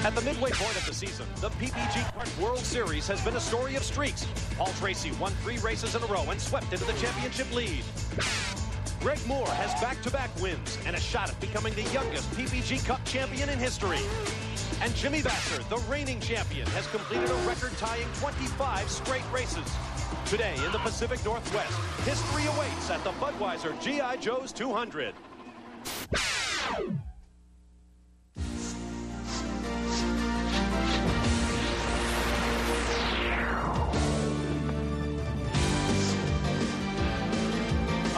At the midway point of the season, the PPG CART World Series has been a story of streaks. Paul Tracy won 3 races in a row and swept into the championship lead. Greg Moore has back-to-back wins and a shot at becoming the youngest PPG Cup champion in history. And Jimmy Vasser, the reigning champion, has completed a record-tying 25 straight races. Today in the Pacific Northwest, history awaits at the Budweiser G.I. Joe's 200.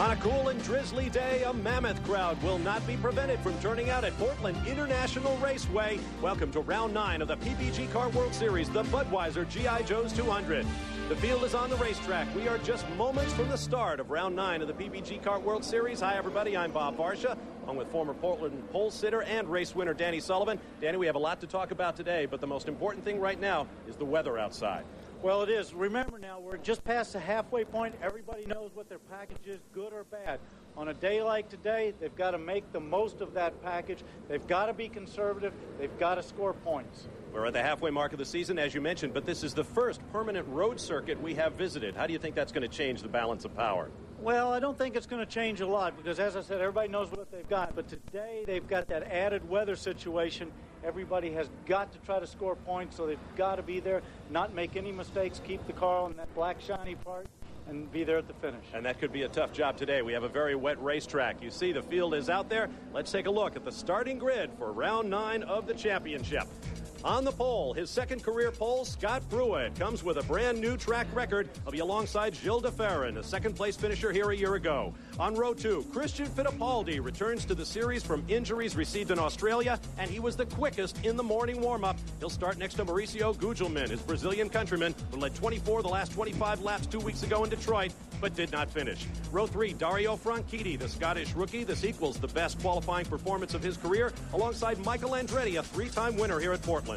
On a cool and drizzly day, a mammoth crowd will not be prevented from turning out at Portland International Raceway. Welcome to round 9 of the PPG CART World Series, the Budweiser G.I. Joe's 200. The field is on the racetrack. We are just moments from the start of round 9 of the PPG CART World Series. Hi, everybody. I'm Bob Varsha, along with former Portland pole sitter and race winner Danny Sullivan. Danny, we have a lot to talk about today, but the most important thing right now is the weather outside. Well, it is. Remember now, we're just past the halfway point. Everybody knows what their package is, good or bad. On a day like today, they've got to make the most of that package. They've got to be conservative. They've got to score points. We're at the halfway mark of the season, as you mentioned, but this is the first permanent road circuit we have visited. How do you think that's going to change the balance of power? Well, I don't think it's going to change a lot because, as I said, everybody knows what they've got. But today, they've got that added weather situation. Everybody has got to try to score points, so they've got to be there, not make any mistakes, keep the car on that black shiny part, and be there at the finish. And that could be a tough job today. We have a very wet racetrack. You see the field is out there. Let's take a look at the starting grid for round 9 of the championship. On the pole, his second career pole, Scott Pruitt, comes with a brand new track record. He'll be alongside Gilles de Ferran, a second-place finisher here a year ago. On row 2, Christian Fittipaldi returns to the series from injuries received in Australia, and he was the quickest in the morning warm-up. He'll start next to Mauricio Gugelmin, his Brazilian countryman, who led 24 the last 25 laps 2 weeks ago in Detroit, but did not finish. Row 3, Dario Franchitti, the Scottish rookie. This equals the best qualifying performance of his career, alongside Michael Andretti, a 3-time winner here at Portland.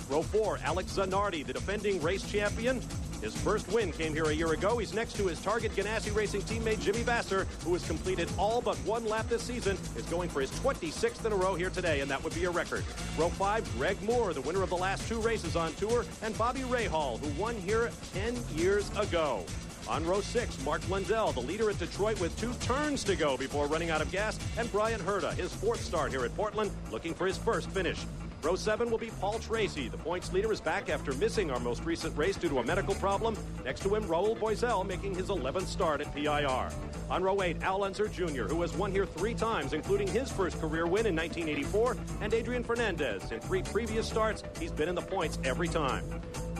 Row 4, Alex Zanardi, the defending race champion. His first win came here a year ago. He's next to his Target Ganassi Racing teammate Jimmy Vasser, who has completed all but 1 lap this season, is going for his 26th in a row here today, and that would be a record. Row 5, Greg Moore, the winner of the last 2 races on tour, and Bobby Rahal, who won here 10 years ago. On row 6, Mark Lundell, the leader at Detroit with 2 turns to go before running out of gas, and Brian Herta, his 4th start here at Portland, looking for his first finish. Row 7 will be Paul Tracy. The points leader is back after missing our most recent race due to a medical problem. Next to him, Raul Boisel, making his 11th start at PIR. On row 8, Al Unser Jr., who has won here 3 times, including his first career win in 1984, and Adrian Fernandez. In 3 previous starts, he's been in the points every time.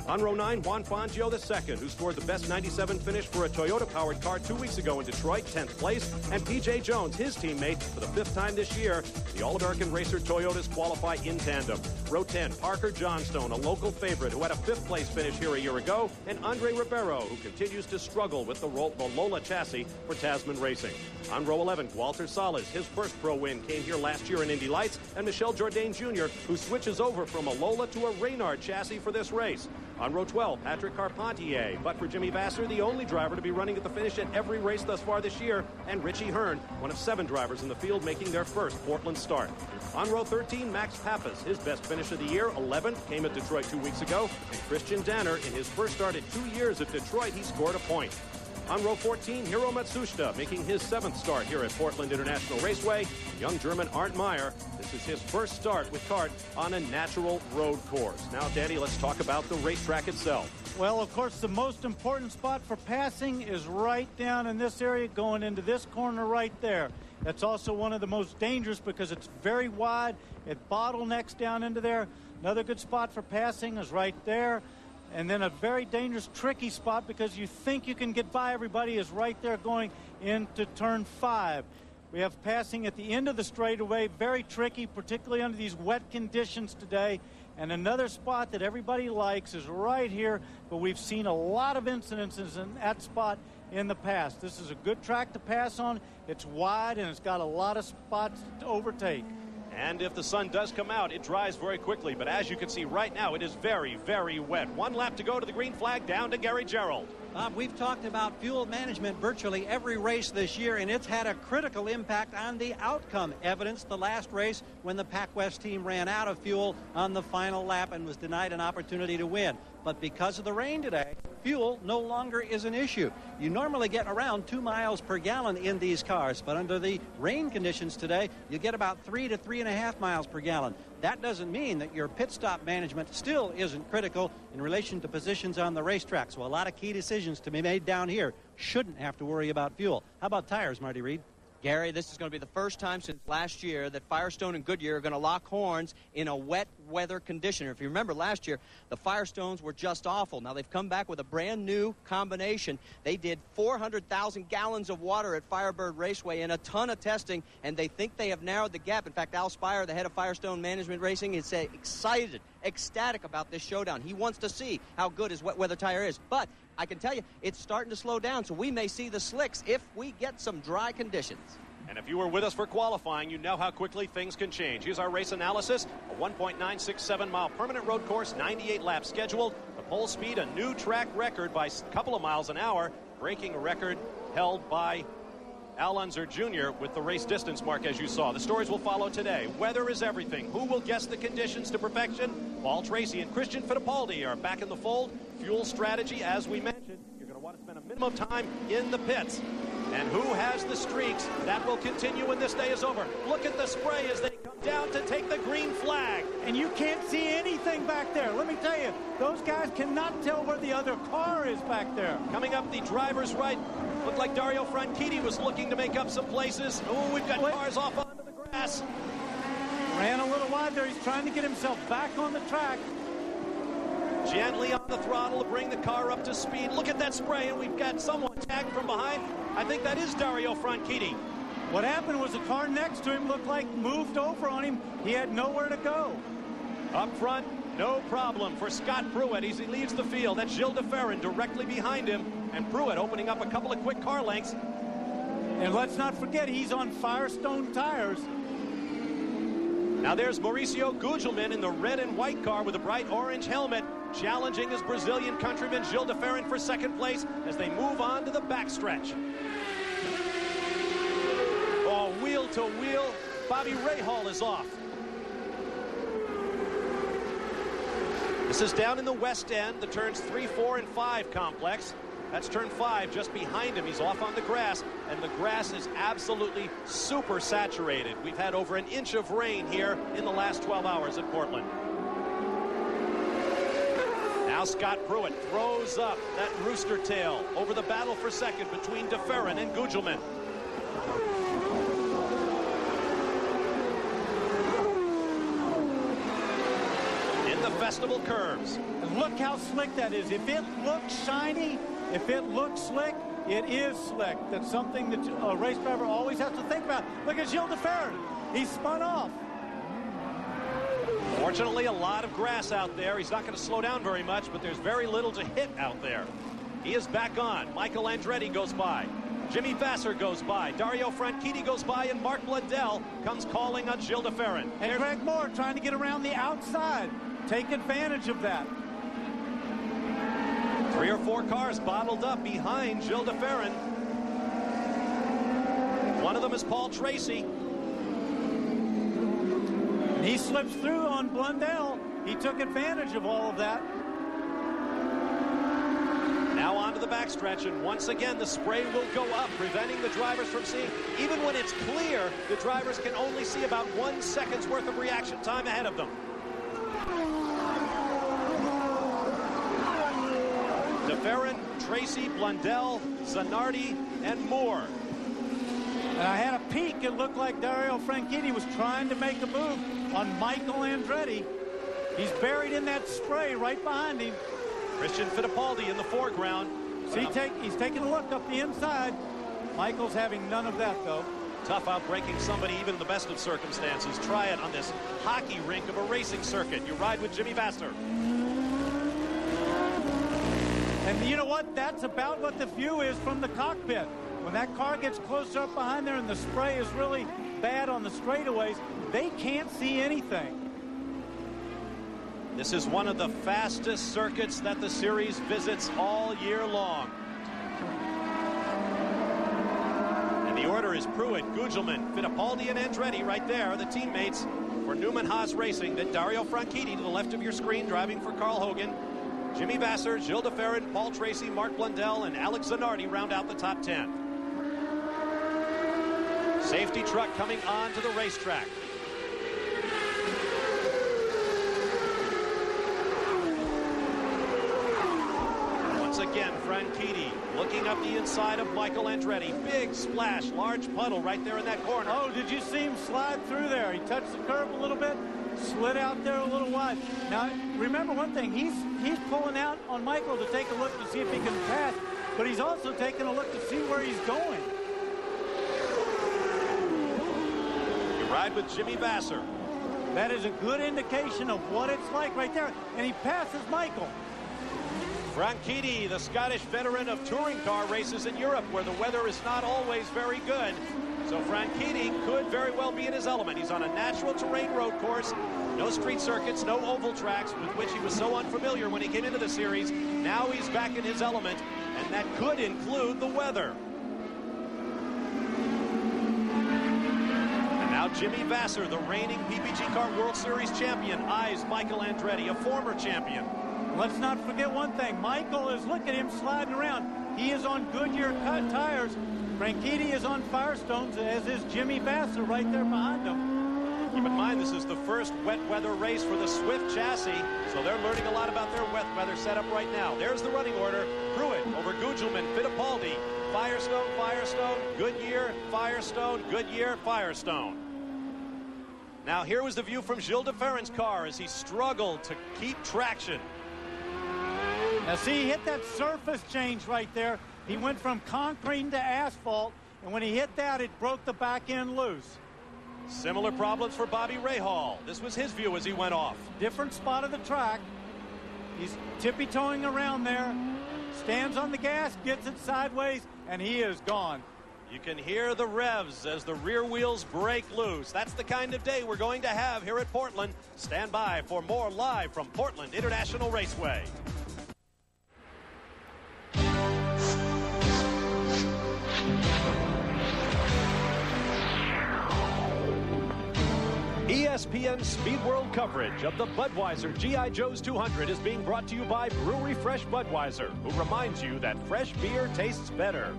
On row 9, Juan Fangio II, who scored the best 97 finish for a Toyota-powered car 2 weeks ago in Detroit, 10th place, and P.J. Jones, his teammate, for the 5th time this year. The All-American racer Toyotas qualify in tandem. Row 10, Parker Johnstone, a local favorite who had a 5th place finish here a year ago, and Andre Ribeiro, who continues to struggle with the Lola chassis for Tasman Racing. On row 11, Walter Salas, his first pro win came here last year in Indy Lights, and Michel Jourdain Jr., who switches over from a Lola to a Reynard chassis for this race. On row 12, Patrick Carpentier, but for Jimmy Vasser, the only driver to be running at the finish at every race thus far this year, and Richie Hearn, one of 7 drivers in the field making their first Portland start. On row 13, Max Pappas, his best finish of the year, 11th, came at Detroit 2 weeks ago, and Christian Danner, in his first start at 2 years at Detroit, he scored a point. On row 14, Hiro Matsushita, making his 7th start here at Portland International Raceway. Young German Arndt Meyer, this is his first start with CART on a natural road course. Now, Danny, let's talk about the racetrack itself. Well, of course, the most important spot for passing is right down in this area, going into this corner right there. That's also one of the most dangerous because it's very wide. It bottlenecks down into there. Another good spot for passing is right there. And then a very dangerous, tricky spot because you think you can get by everybody is right there going into turn 5. We have passing at the end of the straightaway, very tricky, particularly under these wet conditions today. And another spot that everybody likes is right here, but we've seen a lot of incidences in that spot in the past. This is a good track to pass on. It's wide, and it's got a lot of spots to overtake. And if the sun does come out, it dries very quickly. But as you can see right now, it is very, very wet. 1 lap to go to the green flag, down to Gary Gerald. Bob, we've talked about fuel management virtually every race this year, and it's had a critical impact on the outcome. Evidence the last race when the Pac West team ran out of fuel on the final lap and was denied an opportunity to win. But because of the rain today, fuel no longer is an issue. You normally get around 2 miles per gallon in these cars, but under the rain conditions today, you get about 3 to 3.5 miles per gallon. That doesn't mean that your pit stop management still isn't critical in relation to positions on the racetrack. So a lot of key decisions to be made down here. Shouldn't have to worry about fuel. How about tires, Marty Reed? Gary, this is going to be the first time since last year that Firestone and Goodyear are going to lock horns in a wet weather condition. If you remember last year, the Firestones were just awful. Now they've come back with a brand new combination. They did 400,000 gallons of water at Firebird Raceway and a ton of testing, and they think they have narrowed the gap. In fact, Al Spire, the head of Firestone Management Racing, is excited, ecstatic about this showdown. He wants to see how good his wet weather tire is. But I can tell you, it's starting to slow down, so we may see the slicks if we get some dry conditions. And if you were with us for qualifying, you know how quickly things can change. Here's our race analysis. A 1.967-mile permanent road course, 98 laps scheduled. The pole speed, a new track record by a couple of miles an hour, breaking a record held by Al Unser Jr. with the race distance mark, as you saw. The stories will follow today. Weather is everything. Who will guess the conditions to perfection? Paul Tracy and Christian Fittipaldi are back in the fold. Fuel strategy, as we mentioned, you're going to want to spend a minimum of time in the pits. And who has the streaks? That will continue when this day is over. Look at the spray as they come down to take the green flag. And you can't see anything back there. Let me tell you, those guys cannot tell where the other car is back there. Coming up the driver's right, looked like Dario Franchitti was looking to make up some places. Oh, we've got cars off onto the grass. Ran a little wide there. He's trying to get himself back on the track. Gently on the throttle to bring the car up to speed. Look at that spray, and we've got someone tagged from behind. I think that is Dario Franchitti. What happened was the car next to him looked like moved over on him. He had nowhere to go. Up front, no problem for Scott Pruitt as he leaves the field. That's Gilles de Ferran directly behind him, and Pruitt opening up a couple of quick car lengths. And let's not forget, he's on Firestone tires. Now there's Mauricio Gugelmin in the red and white car with a bright orange helmet, challenging his Brazilian countryman Gilles de Ferran for second place as they move on to the backstretch. Oh, wheel to wheel, Bobby Rahal is off. This is down in the west end, the turns 3, 4, and 5 complex. That's turn 5 just behind him. He's off on the grass, and the grass is absolutely super saturated. We've had over 1 inch of rain here in the last 12 hours at Portland. Now Scott Pruitt throws up that rooster tail over the battle for second between de Ferran and Gugelmin. In the festival curves. And look how slick that is. If it looks shiny, if it looks slick, it is slick. That's something that a race driver always has to think about. Look at Gilles de Ferran. He spun off. Fortunately, a lot of grass out there. He's not going to slow down very much, but there's very little to hit out there. He is back on. Michael Andretti goes by. Jimmy Vasser goes by. Dario Franchitti goes by, and Mark Bledel comes calling on Gilles de Ferran. And Greg Moore trying to get around the outside. Take advantage of that. 3 or 4 cars bottled up behind Gilles de Ferran. One of them is Paul Tracy. He slips through on Blundell. He took advantage of all of that. Now onto the backstretch, and once again the spray will go up, preventing the drivers from seeing. Even when it's clear, the drivers can only see about 1 second's worth of reaction time ahead of them. De Ferran, Tracy, Blundell, Zanardi, and Moore. And I had a peek. It looked like Dario Franchitti was trying to make a move on Michael Andretti. He's buried in that spray right behind him. Christian Fittipaldi in the foreground. See, he's taking a look up the inside. Michael's having none of that, though. Tough outbreaking somebody even in the best of circumstances. Try it on this hockey rink of a racing circuit. You ride with Jimmy Vasser. And you know what? That's about what the view is from the cockpit. When that car gets close up behind there and the spray is really bad on the straightaways, they can't see anything. This is one of the fastest circuits that the series visits all year long. And the order is Pruitt, Gugelmin, Fittipaldi, and Andretti right there, the teammates for Newman Haas Racing. Then Dario Franchitti to the left of your screen, driving for Carl Hogan. Jimmy Vasser, Gilles de Ferran, Paul Tracy, Mark Blundell, and Alex Zanardi round out the top 10. Safety truck coming on to the racetrack. Once again, Franchitti looking up the inside of Michael Andretti. Big splash, large puddle right there in that corner. Oh, did you see him slide through there? He touched the curb a little bit, slid out there a little wide. Now, remember one thing, he's pulling out on Michael to take a look to see if he can pass, but he's also taking a look to see where he's going. You ride with Jimmy Vasser. That is a good indication of what it's like right there, and he passes Michael. Franchitti, the Scottish veteran of touring car races in Europe, where the weather is not always very good. So Franchitti could very well be in his element. He's on a natural terrain road course, no street circuits, no oval tracks, with which he was so unfamiliar when he came into the series. Now he's back in his element, and that could include the weather. And now Jimmy Vasser, the reigning PPG Car World Series champion, eyes Michael Andretti, a former champion. Let's not forget one thing. Michael is, look at him sliding around. He is on Goodyear cut tires. Franchitti is on Firestones, as is Jimmy Vasser right there behind him. Keep in mind, this is the first wet weather race for the Swift chassis, so they're learning a lot about their wet weather setup right now. There's the running order. Pruitt over Gugelmin, Fittipaldi, Firestone, Firestone, Goodyear, Firestone, Goodyear, Firestone. Now here was the view from Gilles de Ferran's car as he struggled to keep traction. Now see, he hit that surface change right there. He went from concrete to asphalt, and when he hit that, it broke the back end loose. Similar problems for Bobby Rahal. This was his view as he went off. Different spot of the track. He's tippy-toeing around there, stands on the gas, gets it sideways, and he is gone. You can hear the revs as the rear wheels break loose. That's the kind of day we're going to have here at Portland. Stand by for more live from Portland International Raceway. ESPN Speed World coverage of the Budweiser G.I. Joe's 200 is being brought to you by Brewery Fresh Budweiser, who reminds you that fresh beer tastes better.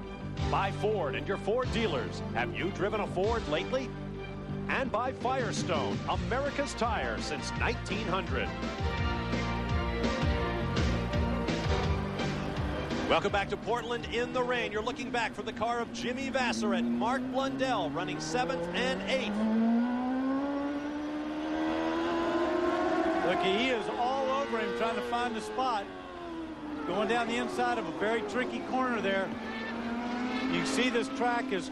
By Ford and your Ford dealers. Have you driven a Ford lately? And by Firestone, America's tire since 1900. Welcome back to Portland in the rain. You're looking back from the car of Jimmy Vasser and Mark Blundell, running 7th and 8th. Look, he is all over him trying to find the spot. Going down the inside of a very tricky corner there. You can see this track is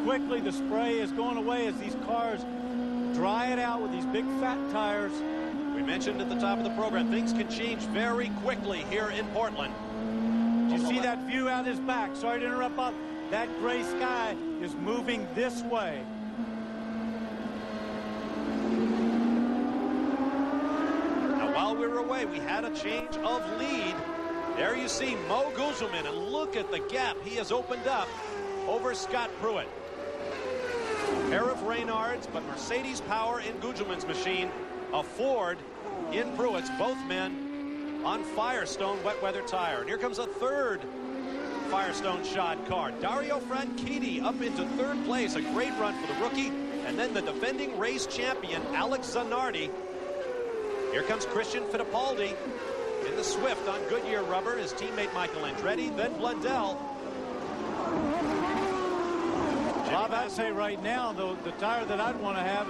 quickly, the spray is going away as these cars dry it out with these big fat tires. We mentioned at the top of the program, things can change very quickly here in Portland. You see that view out his back? Sorry to interrupt, Bob. That gray sky is moving this way. Now, while we were away, we had a change of lead. There you see Mo Gugelmin, and look at the gap he has opened up over Scott Pruitt. A pair of Reynards, but Mercedes power in Gugelmin's machine. A Ford in Pruitt's, both men on Firestone wet weather tire. And here comes a third Firestone shod car. Dario Franchitti up into third place. A great run for the rookie. And then the defending race champion, Alex Zanardi. Here comes Christian Fittipaldi in the Swift on Goodyear rubber, his teammate Michael Andretti, then Blundell. Bob, I'd say right now, though, the tire that I'd want to have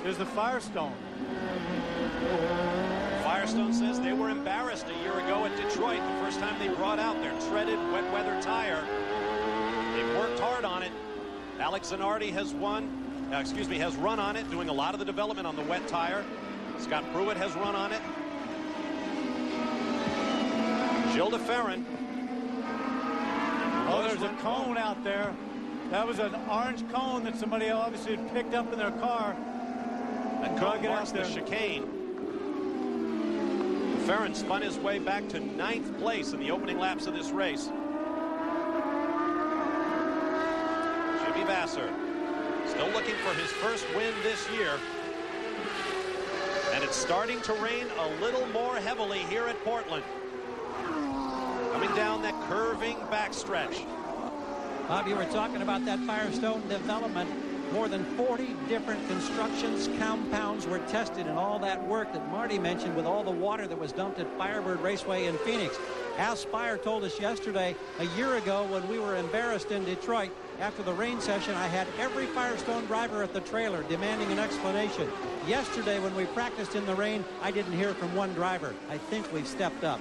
is the Firestone. Firestone says they were embarrassed a year ago at Detroit, the first time they brought out their treaded wet weather tire. They've worked hard on it. Alex Zanardi has run on it, doing a lot of the development on the wet tire. Scott Pruitt has run on it. Gilles de Ferran. Oh, there's a cone out there That was an orange cone that somebody obviously had picked up in their car. And cone marks the chicane. Ferrin spun his way back to 9th place in the opening laps of this race. Jimmy Vasser still looking for his first win this year. And it's starting to rain a little more heavily here at Portland. Coming down that curving backstretch. Bob, you were talking about that Firestone development. More than 40 different constructions, compounds were tested, and all that work that Marty mentioned with all the water that was dumped at Firebird Raceway in Phoenix. Al Spire told us yesterday, a year ago, when we were embarrassed in Detroit after the rain session, I had every Firestone driver at the trailer demanding an explanation. Yesterday, when we practiced in the rain, I didn't hear from one driver. I think we've stepped up.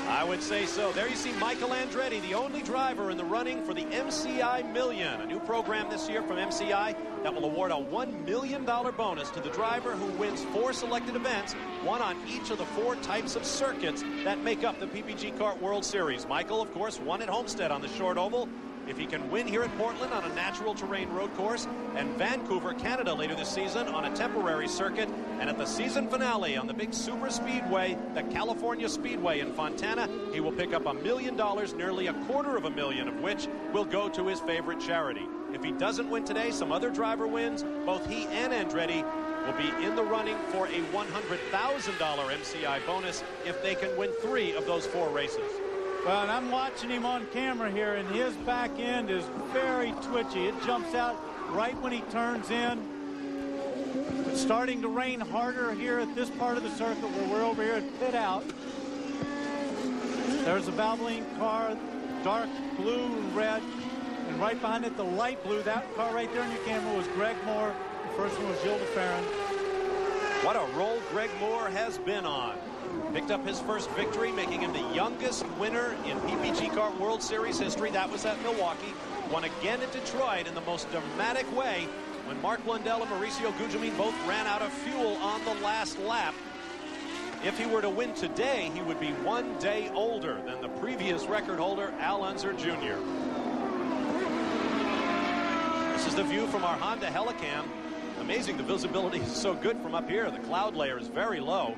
I would say so. There you see Michael Andretti, the only driver in the running for the MCI Million, a new program this year from MCI that will award a $1 million bonus to the driver who wins 4 selected events, one on each of the 4 types of circuits that make up the PPG Kart World Series. Michael, of course, won at Homestead on the short oval. If he can win here at Portland on a natural terrain road course, and Vancouver, Canada later this season on a temporary circuit, and at the season finale on the big super speedway, the California Speedway in Fontana, he will pick up $1 million, nearly $250,000 of which will go to his favorite charity. If he doesn't win today, some other driver wins. Both he and Andretti will be in the running for a $100,000 MCI bonus if they can win 3 of those 4 races. Well, and I'm watching him on camera here, and his back end is very twitchy. It jumps out right when he turns in. It's starting to rain harder here at this part of the circuit where we're over here at pit out. There's a Valvoline car, dark blue and red, and right behind it, the light blue. That car right there on your camera was Greg Moore. The first one was Gilles de Ferrin. What a roll Greg Moore has been on. Picked up his first victory, making him the youngest winner in PPG Kart World Series history. That was at Milwaukee. Won again at Detroit in the most dramatic way when Mark Blundell and Mauricio Gugelmin both ran out of fuel on the last lap. If he were to win today, he would be 1 day older than the previous record holder, Al Unser Jr. This is the view from our Honda Helicam. Amazing the visibility is so good from up here. The cloud layer is very low.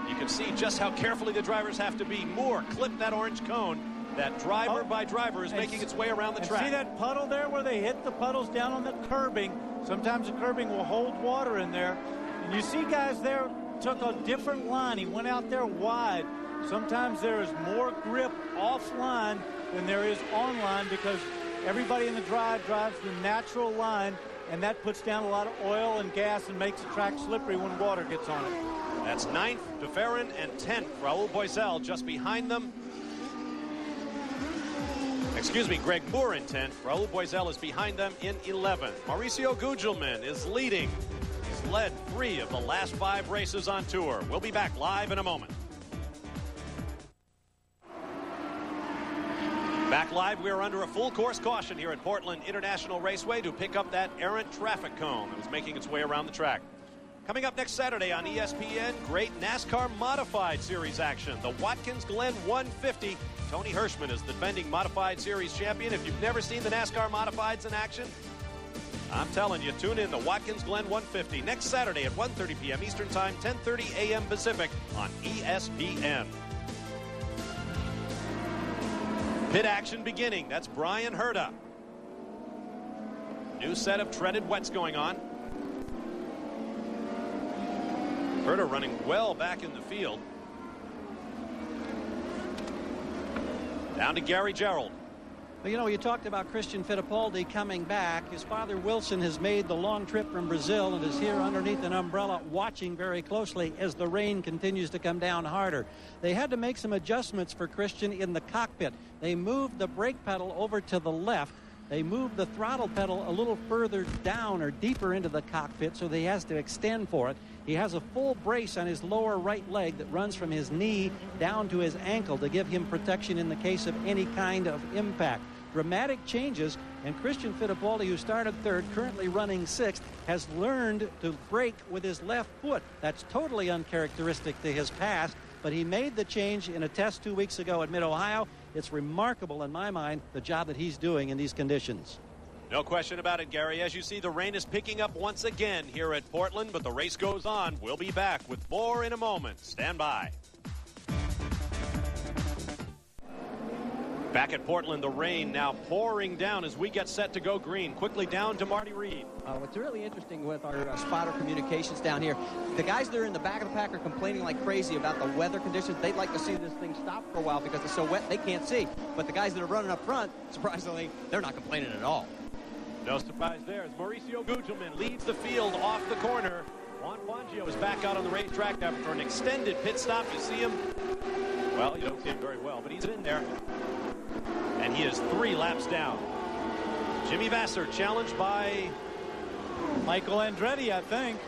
You can see just how carefully the drivers have to be. Moore clipped that orange cone. That driver by driver is making its way around the track. See that puddle there where they hit the puddles down on the curbing? Sometimes the curbing will hold water in there. And you see guys there took a different line. He went out there wide. Sometimes there is more grip offline than there is online because everybody in the drive drives the natural line, and that puts down a lot of oil and gas and makes the track slippery when water gets on it. That's 9th, de Ferrin, and 10th, Raul Boisel just behind them. Excuse me, Greg Moore in 10th. Raul Boisel is behind them in 11th. Mauricio Gugelmin is leading. He's led 3 of the last 5 races on tour. We'll be back live in a moment. Back live, we are under a full course caution here at Portland International Raceway to pick up that errant traffic cone that was making its way around the track. Coming up next Saturday on ESPN, great NASCAR Modified Series action. The Watkins Glen 150. Tony Hirschman is the defending Modified Series champion. If you've never seen the NASCAR Modifieds in action, I'm telling you, tune in to Watkins Glen 150 next Saturday at 1:30 p.m. Eastern Time, 10:30 a.m. Pacific on ESPN. Pit action beginning. That's Brian Herta. New set of treaded wets going on. Herta running well back in the field. Down to Gary Gerald. Well, you know, you talked about Christian Fittipaldi coming back. His father, Wilson, has made the long trip from Brazil and is here underneath an umbrella watching very closely as the rain continues to come down harder. They had to make some adjustments for Christian in the cockpit. They moved the brake pedal over to the left. They moved the throttle pedal a little further down or deeper into the cockpit so that he has to extend for it. He has a full brace on his lower right leg that runs from his knee down to his ankle to give him protection in the case of any kind of impact. Dramatic changes, and Christian Fittipaldi, who started third, currently running sixth, has learned to brake with his left foot. That's totally uncharacteristic to his past, but he made the change in a test 2 weeks ago at Mid-Ohio. It's remarkable in my mind, the job that he's doing in these conditions. No question about it, Gary. As you see, the rain is picking up once again here at Portland, but the race goes on. We'll be back with more in a moment. Stand by. Back at Portland, the rain now pouring down as we get set to go green. Quickly down to Marty Reed. What's really interesting with our spotter communications down here, the guys that are in the back of the pack are complaining like crazy about the weather conditions. They'd like to see this thing stop for a while because it's so wet they can't see. But the guys that are running up front, surprisingly, they're not complaining at all. No surprise there as Mauricio Gugelmin leads the field off the corner. Juan Fangio is back out on the racetrack after an extended pit stop. You see him? Well, you don't see him very well, but he's in there. And he is 3 laps down. Jimmy Vasser challenged by Michael Andretti, I think.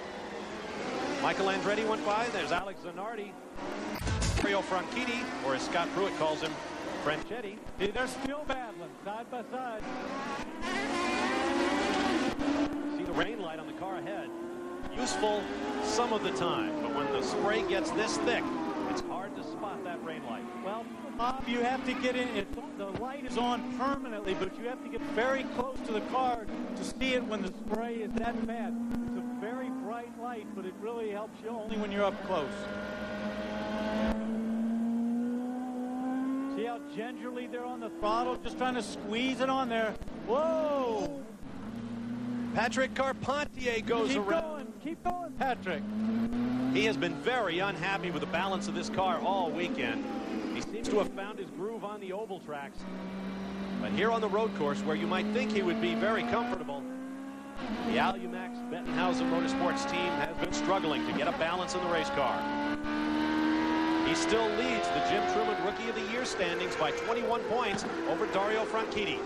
Michael Andretti went by. There's Alex Zanardi. Mario Franchitti, or as Scott Pruitt calls him, Franchetti. See, they're still battling side by side. See the rain light on the car ahead. Useful some of the time, but when the spray gets this thick, it's hard to spot that rain light. Well, Bob, you have to get in. The light is on permanently, but you have to get very close to the car to see it when the spray is that bad. It's a very bright light, but it really helps you only when you're up close. See how gingerly they're on the throttle, just trying to squeeze it on there. Whoa! Patrick Carpentier goes around. Keep going, Patrick. He has been very unhappy with the balance of this car all weekend. He seems to have found his groove on the oval tracks. But here on the road course, where you might think he would be very comfortable, the Alumax Bettenhausen Motorsports team has been struggling to get a balance in the race car. He still leads the Jim Truman Rookie of the Year standings by 21 points over Dario Franchitti.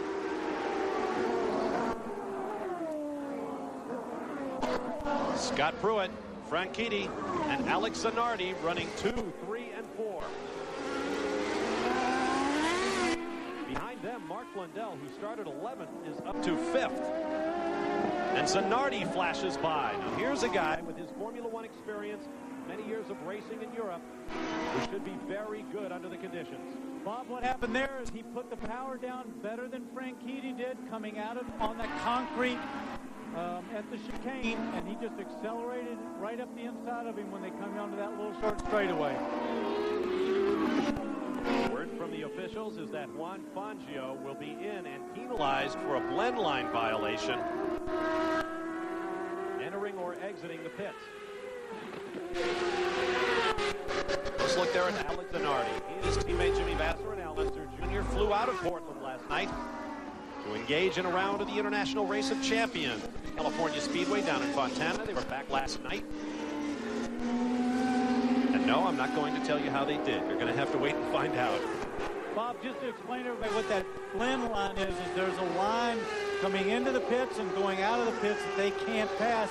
Scott Pruitt, Franchitti, and Alex Zanardi running 2, 3, and 4. Behind them, Mark Blundell, who started 11th, is up to 5th. And Zanardi flashes by. Now here's a guy with his Formula One experience, many years of racing in Europe, who should be very good under the conditions. Bob, what happened there is he put the power down better than Franchitti did coming out of on that concrete at the chicane, and he just accelerated right up the inside of him when they come onto that little short straightaway. Word from the officials is that Juan Fangio will be in and penalized for a blend line violation, entering or exiting the pits. Let's look there at Alex Zanardi. He and his teammate Jimmy Vasser and Al Lester Jr. flew out of Portland last night to engage in a round of the International Race of Champions. California Speedway down in Fontana. They were back last night. And no, I'm not going to tell you how they did. You're going to have to wait and find out. Bob, just to explain to everybody what that blend line is there's a line coming into the pits and going out of the pits that they can't pass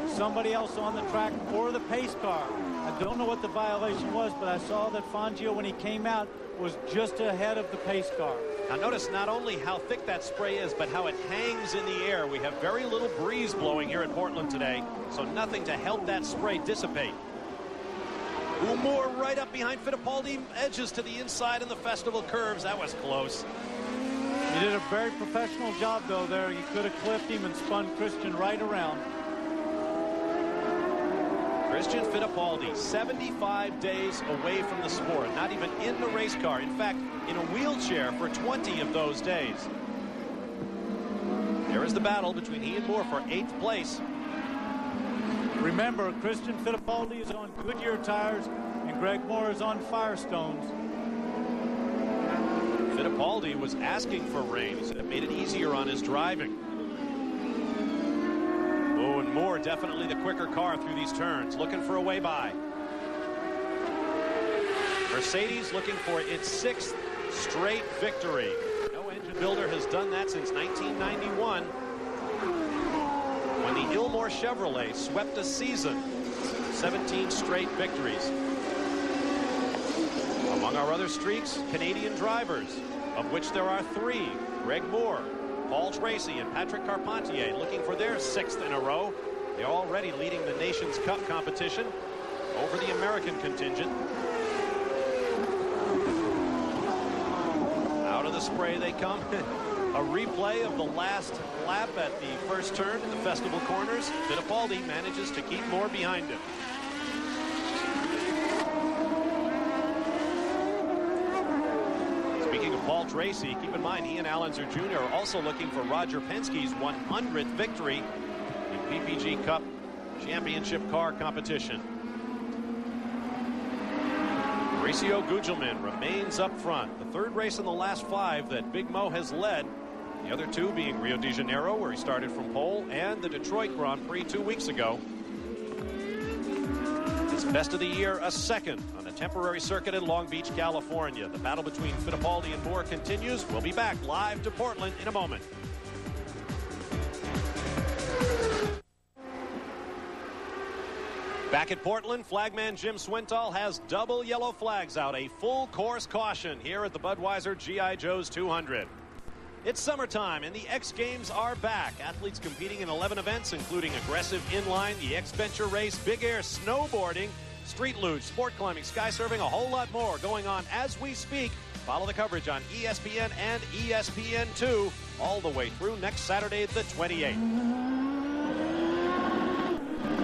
somebody else on the track or the pace car. I don't know what the violation was, but I saw that Fangio, when he came out, was just ahead of the pace car. Now notice not only how thick that spray is, but how it hangs in the air. We have very little breeze blowing here at Portland today, so nothing to help that spray dissipate. Moore right up behind Fittipaldi, edges to the inside in the festival curves. That was close. He did a very professional job, though, there. He could have clipped him and spun Christian right around. Christian Fittipaldi, 75 days away from the sport, not even in the race car. In fact, in a wheelchair for 20 of those days. There is the battle between he and Moore for 8th place. Remember, Christian Fittipaldi is on Goodyear tires, and Greg Moore is on Firestones. Fittipaldi was asking for rain. He said it made it easier on his driving. Oh, and Moore definitely the quicker car through these turns, looking for a way by. Mercedes looking for its 6th straight victory. No engine builder has done that since 1991. When the Ilmore Chevrolet swept a season, 17 straight victories. Among our other streaks, Canadian drivers, of which there are 3. Greg Moore, Paul Tracy, and Patrick Carpentier looking for their 6th in a row. They're already leading the Nations Cup competition over the American contingent. Out of the spray they come. A replay of the last lap at the first turn in the Festival Corners. Fittipaldi manages to keep Moore behind him. Speaking of Paul Tracy, keep in mind he and Allenzer Jr. are also looking for Roger Penske's 100th victory in PPG Cup Championship car competition. Mauricio Gugelmin remains up front. The third race in the last 5 that Big Mo has led. The other 2 being Rio de Janeiro, where he started from pole, and the Detroit Grand Prix 2 weeks ago. His best of the year, a second on a temporary circuit in Long Beach, California. The battle between Fittipaldi and Moore continues. We'll be back live to Portland in a moment. Back at Portland, flagman Jim Swintal has double yellow flags out. A full course caution here at the Budweiser G.I. Joe's 200. It's summertime and the X Games are back. Athletes competing in 11 events, including aggressive inline, the X Venture race, big air snowboarding, street luge, sport climbing, sky surfing, a whole lot more going on as we speak. Follow the coverage on ESPN and ESPN2 all the way through next Saturday, the 28th.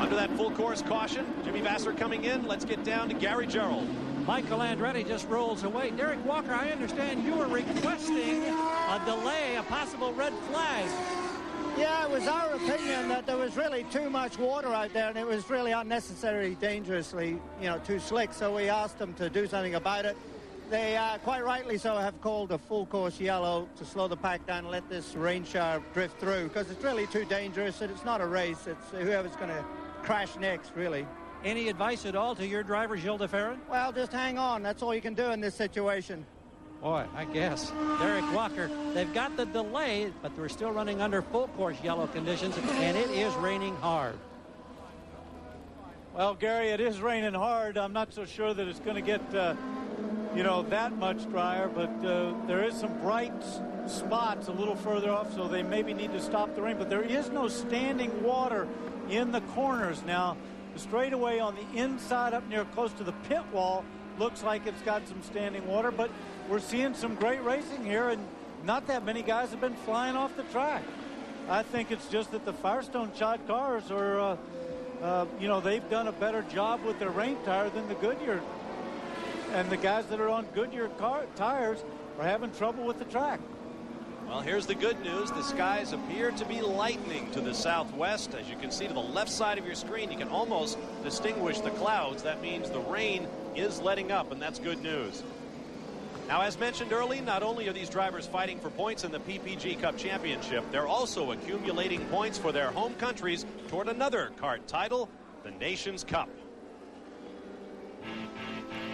Under that full course caution, Jimmy Vasser coming in. Let's get down to Gary Gerould. Michael Andretti just rolls away. Derek Walker, I understand you were requesting a delay, a possible red flag. Yeah, it was our opinion that there was really too much water out there, and it was really unnecessarily, dangerously, too slick. So we asked them to do something about it. They, quite rightly so, have called a full course yellow to slow the pack down and let this rain shower drift through, because it's really too dangerous, and it's not a race. It's whoever's going to crash next, really. Any advice at all to your driver, Gilles de Ferran? Well, just hang on. That's all you can do in this situation. Boy, I guess. Derek Walker, they've got the delay, but they're still running under full course yellow conditions, and it is raining hard. Well, Gary, it is raining hard. I'm not so sure that it's going to get, that much drier, but there is some bright spots a little further off, so they maybe need to stop the rain. But there is no standing water in the corners now. The straightaway on the inside up near close to the pit wall looks like it's got some standing water, but we're seeing some great racing here, and not that many guys have been flying off the track. I think it's just that the Firestone shod cars are, they've done a better job with their rain tire than the Goodyear. And the guys that are on Goodyear tires are having trouble with the track. Well, here's the good news. The skies appear to be lightening to the southwest. As you can see to the left side of your screen, you can almost distinguish the clouds. That means the rain is letting up, and that's good news. Now, as mentioned early, not only are these drivers fighting for points in the PPG Cup Championship, they're also accumulating points for their home countries toward another CART title, the Nations Cup.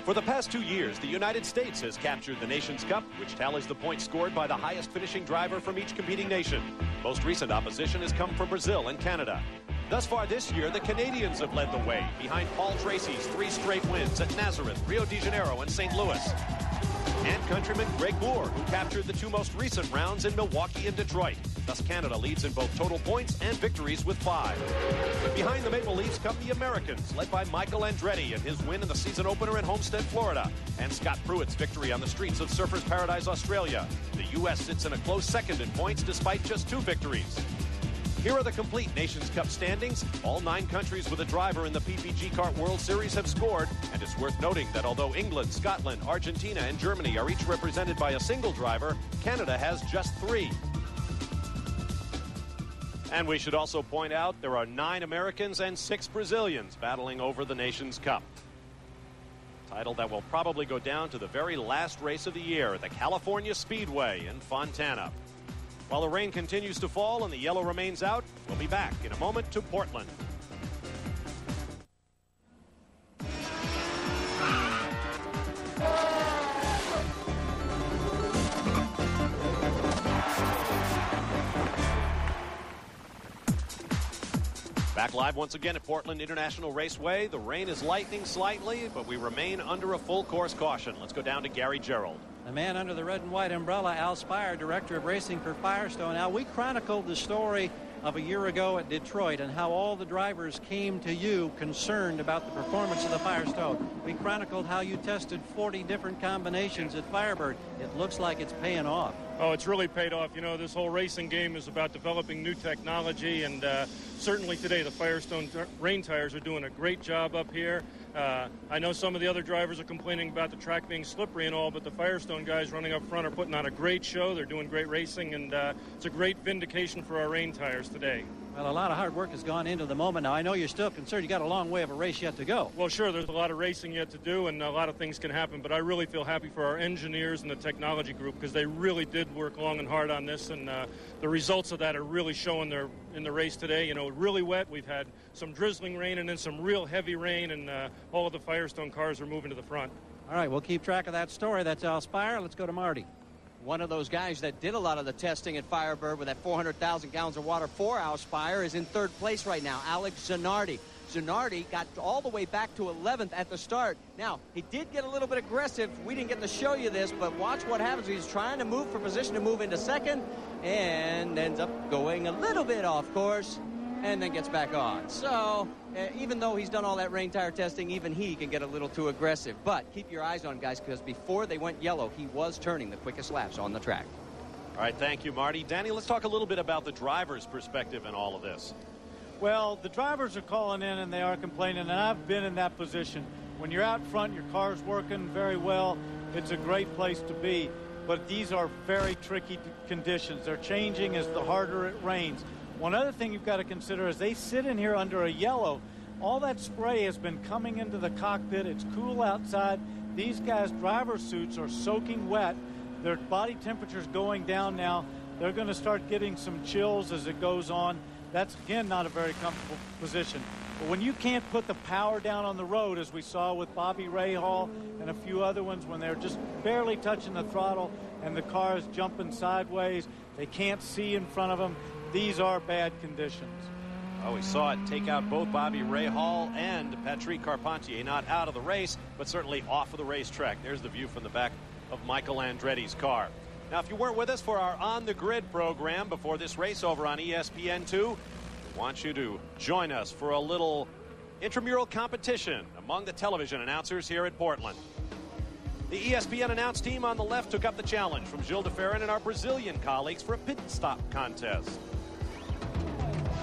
For the past 2 years, the United States has captured the Nations Cup, which tallies the points scored by the highest finishing driver from each competing nation. Most recent opposition has come from Brazil and Canada. Thus far this year, the Canadians have led the way, behind Paul Tracy's 3 straight wins at Nazareth, Rio de Janeiro, and St. Louis. And countryman Greg Moore, who captured the 2 most recent rounds in Milwaukee and Detroit. Thus, Canada leads in both total points and victories with 5. Behind the Maple Leafs come the Americans, led by Michael Andretti and his win in the season opener in Homestead, Florida, and Scott Pruitt's victory on the streets of Surfers Paradise, Australia. The U.S. sits in a close second in points despite just 2 victories. Here are the complete Nations Cup standings. All 9 countries with a driver in the PPG CART World Series have scored, and it's worth noting that although England, Scotland, Argentina, and Germany are each represented by a single driver, Canada has just 3. And we should also point out there are 9 Americans and 6 Brazilians battling over the Nations Cup. Title that will probably go down to the very last race of the year at the California Speedway in Fontana. While the rain continues to fall and the yellow remains out, we'll be back in a moment to Portland. Back live once again at Portland International Raceway. The rain is lightening slightly, but we remain under a full course caution. Let's go down to Gary Gerould. The man under the red and white umbrella, Al Spire, director of racing for Firestone. Al, we chronicled the story of a year ago at Detroit and how all the drivers came to you concerned about the performance of the Firestone. We chronicled how you tested 40 different combinations at Firebird. It looks like it's paying off. Oh, it's really paid off. You know, this whole racing game is about developing new technology, and certainly today the Firestone rain tires are doing a great job up here. I know some of the other drivers are complaining about the track being slippery and all, but the Firestone guys running up front are putting on a great show. They're doing great racing, and it's a great vindication for our rain tires today. Well, a lot of hard work has gone into the moment. Now, I know you're still concerned. You got a long way of a race yet to go. Well, sure, there's a lot of racing yet to do, and a lot of things can happen, but I really feel happy for our engineers and the technology group because they really did work long and hard on this, and the results of that are really showing in the race today. You know, really wet. We've had some drizzling rain and then some real heavy rain, and all of the Firestone cars are moving to the front. All right, we'll keep track of that story. That's Al Spire. Let's go to Marty. One of those guys that did a lot of the testing at Firebird with that 400,000 gallons of water for Al Spire is in third place right now, Alex Zanardi. Zanardi got all the way back to 11th at the start. Now, he did get a little bit aggressive. We didn't get to show you this, but watch what happens. He's trying to move for position to move into second and ends up going a little bit off course and then gets back on. So, even though he's done all that rain tire testing, even he can get a little too aggressive. But keep your eyes on, guys, because before they went yellow, he was turning the quickest laps on the track. All right, thank you, Marty. Danny, let's talk a little bit about the driver's perspective in all of this. Well, the drivers are calling in and they are complaining, and I've been in that position. When you're out front, your car's working very well. It's a great place to be. But these are very tricky conditions. They're changing as the harder it rains. One other thing you've got to consider is they sit in here under a yellow. All that spray has been coming into the cockpit. It's cool outside. These guys' driver suits are soaking wet. Their body temperature's going down now. They're going to start getting some chills as it goes on. That's, again, not a very comfortable position. But when you can't put the power down on the road, as we saw with Bobby Rahal and a few other ones, when they're just barely touching the throttle and the car is jumping sideways, they can't see in front of them, these are bad conditions. Oh, we saw it take out both Bobby Rahal and Patrick Carpentier, not out of the race, but certainly off of the racetrack. There's the view from the back of Michael Andretti's car. Now, if you weren't with us for our On the Grid program before this race over on ESPN2, we want you to join us for a little intramural competition among the television announcers here at Portland. The ESPN announce team on the left took up the challenge from Gilles de Ferran and our Brazilian colleagues for a pit stop contest.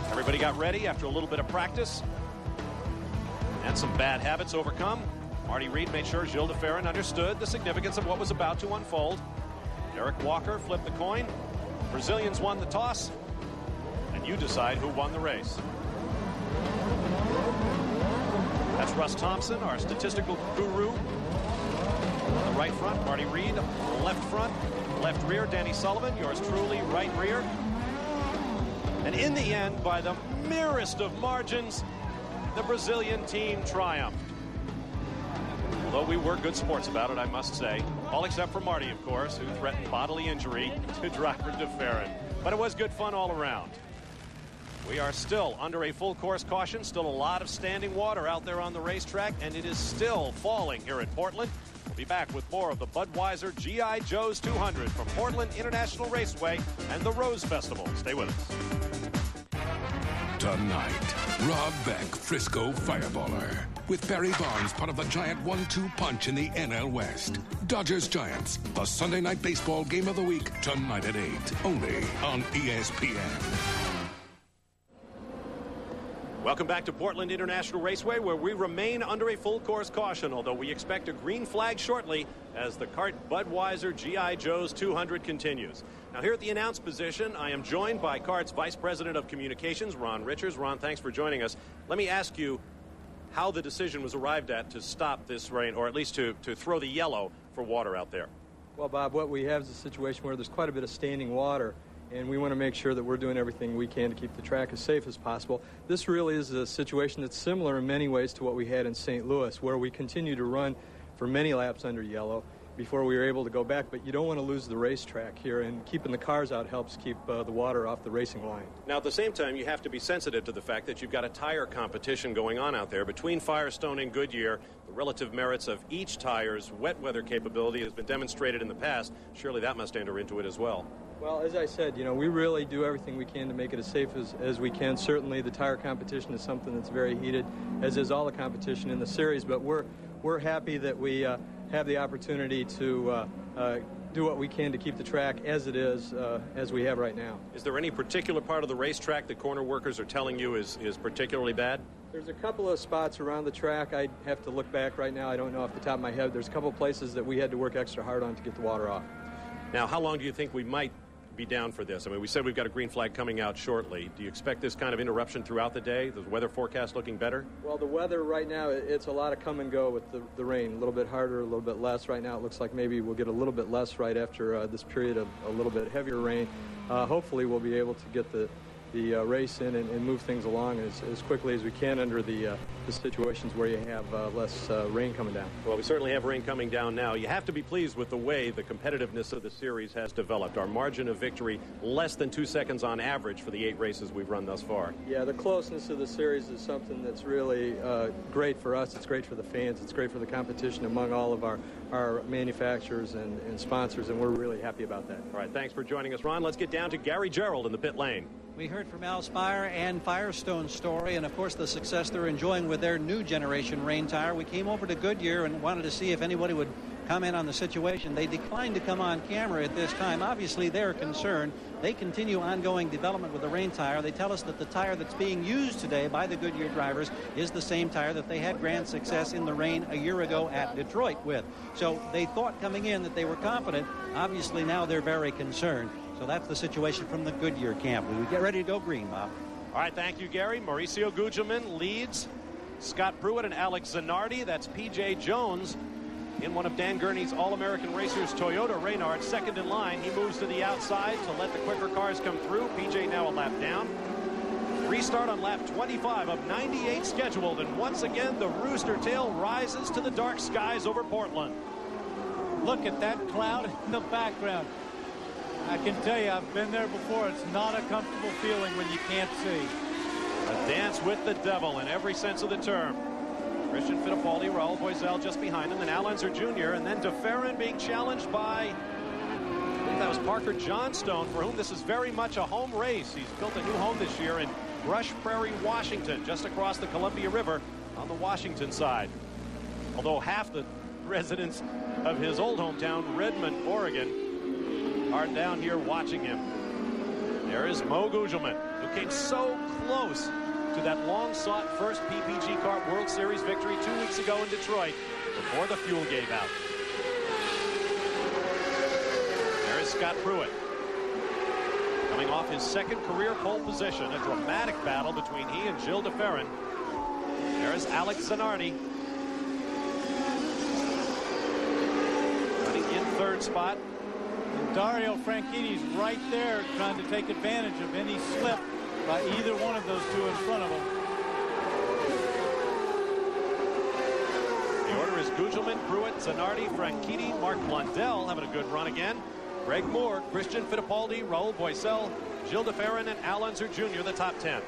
Everybody got ready after a little bit of practice and some bad habits overcome. Marty Reed made sure Gilles de Ferran understood the significance of what was about to unfold. Eric Walker flipped the coin. Brazilians won the toss, and you decide who won the race. That's Russ Thompson, our statistical guru. On the right front, Marty Reed. Left front, left rear, Danny Sullivan. Yours truly, right rear. And in the end, by the merest of margins, the Brazilian team triumphed. Although we were good sports about it, I must say. All except for Marty, of course, who threatened bodily injury to driver de Ferran. But it was good fun all around. We are still under a full course caution. Still a lot of standing water out there on the racetrack, and it is still falling here at Portland. We'll be back with more of the Budweiser G.I. Joe's 200 from Portland International Raceway and the Rose Festival. Stay with us. Tonight, Rob Beck, Frisco Fireballer. With Barry Bonds, part of the giant 1-2 punch in the NL West. Dodgers-Giants, the Sunday night baseball game of the week, tonight at 8, only on ESPN. Welcome back to Portland International Raceway, where we remain under a full course caution, although we expect a green flag shortly as the CART Budweiser G.I. Joe's 200 continues. Now, here at the announce position, I am joined by CART's Vice President of Communications, Ron Richards. Ron, thanks for joining us. Let me ask you how the decision was arrived at to stop this rain, or at least to throw the yellow for water out there. Well, Bob, what we have is a situation where there's quite a bit of standing water, and we want to make sure that we're doing everything we can to keep the track as safe as possible. This really is a situation that's similar in many ways to what we had in St. Louis, where we continue to run for many laps under yellow before we were able to go back. But you don't want to lose the racetrack here, and keeping the cars out helps keep the water off the racing line. Now, at the same time, you have to be sensitive to the fact that you've got a tire competition going on out there between Firestone and Goodyear. The relative merits of each tire's wet weather capability has been demonstrated in the past. Surely that must enter into it as well. Well, as I said, we really do everything we can to make it as safe as we can. Certainly the tire competition is something that's very heated, as is all the competition in the series, but we're happy that we have the opportunity to do what we can to keep the track as it is, as we have right now. Is there any particular part of the racetrack that corner workers are telling you is particularly bad? There's a couple of spots around the track. I'd have to look back right now. I don't know off the top of my head. There's a couple of places that we had to work extra hard on to get the water off. Now, how long do you think we might be down for this? I mean, we said we've got a green flag coming out shortly. Do you expect this kind of interruption throughout the day? The weather forecast looking better? Well, the weather right now, it's a lot of come and go with the rain. A little bit harder, a little bit less. Right now it looks like maybe we'll get a little bit less right after this period of a little bit heavier rain. Hopefully we'll be able to get the race in and move things along as quickly as we can under the situations where you have less rain coming down. Well, we certainly have rain coming down now. You have to be pleased with the way the competitiveness of the series has developed. Our margin of victory less than 2 seconds on average for the 8 races we've run thus far. Yeah, the closeness of the series is something that's really great for us. It's great for the fans. It's great for the competition among all of our manufacturers and sponsors, and we're really happy about that. All right, thanks for joining us, Ron. Let's get down to Gary Gerald in the pit lane. We heard from Al Spire and Firestone's story, and of course the success they're enjoying with their new generation rain tire. We came over to Goodyear and wanted to see if anybody would comment on the situation. They declined to come on camera at this time. Obviously they're concerned. They continue ongoing development with the rain tire. They tell us that the tire that's being used today by the Goodyear drivers is the same tire that they had grand success in the rain a year ago at Detroit with. So they thought coming in that they were confident. Obviously now they're very concerned. So that's the situation from the Goodyear camp. We get ready to go green, Bob. All right, thank you, Gary. Mauricio Gugelmin leads Scott Pruitt and Alex Zanardi. That's P.J. Jones in one of Dan Gurney's All-American Racers, Toyota Reynard, second in line. He moves to the outside to let the quicker cars come through. P.J. now a lap down. Restart on lap 25 of 98 scheduled, and once again the rooster tail rises to the dark skies over Portland. Look at that cloud in the background. I can tell you, I've been there before. It's not a comfortable feeling when you can't see. A dance with the devil in every sense of the term. Christian Fittipaldi, Raul Boisel just behind him, then Al Unser Jr., and then DeFerrin being challenged by, I believe that was Parker Johnstone, for whom this is very much a home race. He's built a new home this year in Brush Prairie, Washington, just across the Columbia River on the Washington side. Although half the residents of his old hometown, Redmond, Oregon, are down here watching him. There is Mo Gugelmin, who came so close to that long-sought first PPG CART World Series victory 2 weeks ago in Detroit before the fuel gave out. There is Scott Pruitt, coming off his second career pole position. A dramatic battle between he and Gilles DeFerrin. There is Alex Zanardi, running in third spot. Dario Franchini's right there trying to take advantage of any slip by either one of those two in front of him. The order is Gugelmin, Pruitt, Zanardi, Franchini, Mark Blundell having a good run again. Greg Moore, Christian Fittipaldi, Raul Boisel, Gilles DeFerrin, and Al Unser Jr., the top 10.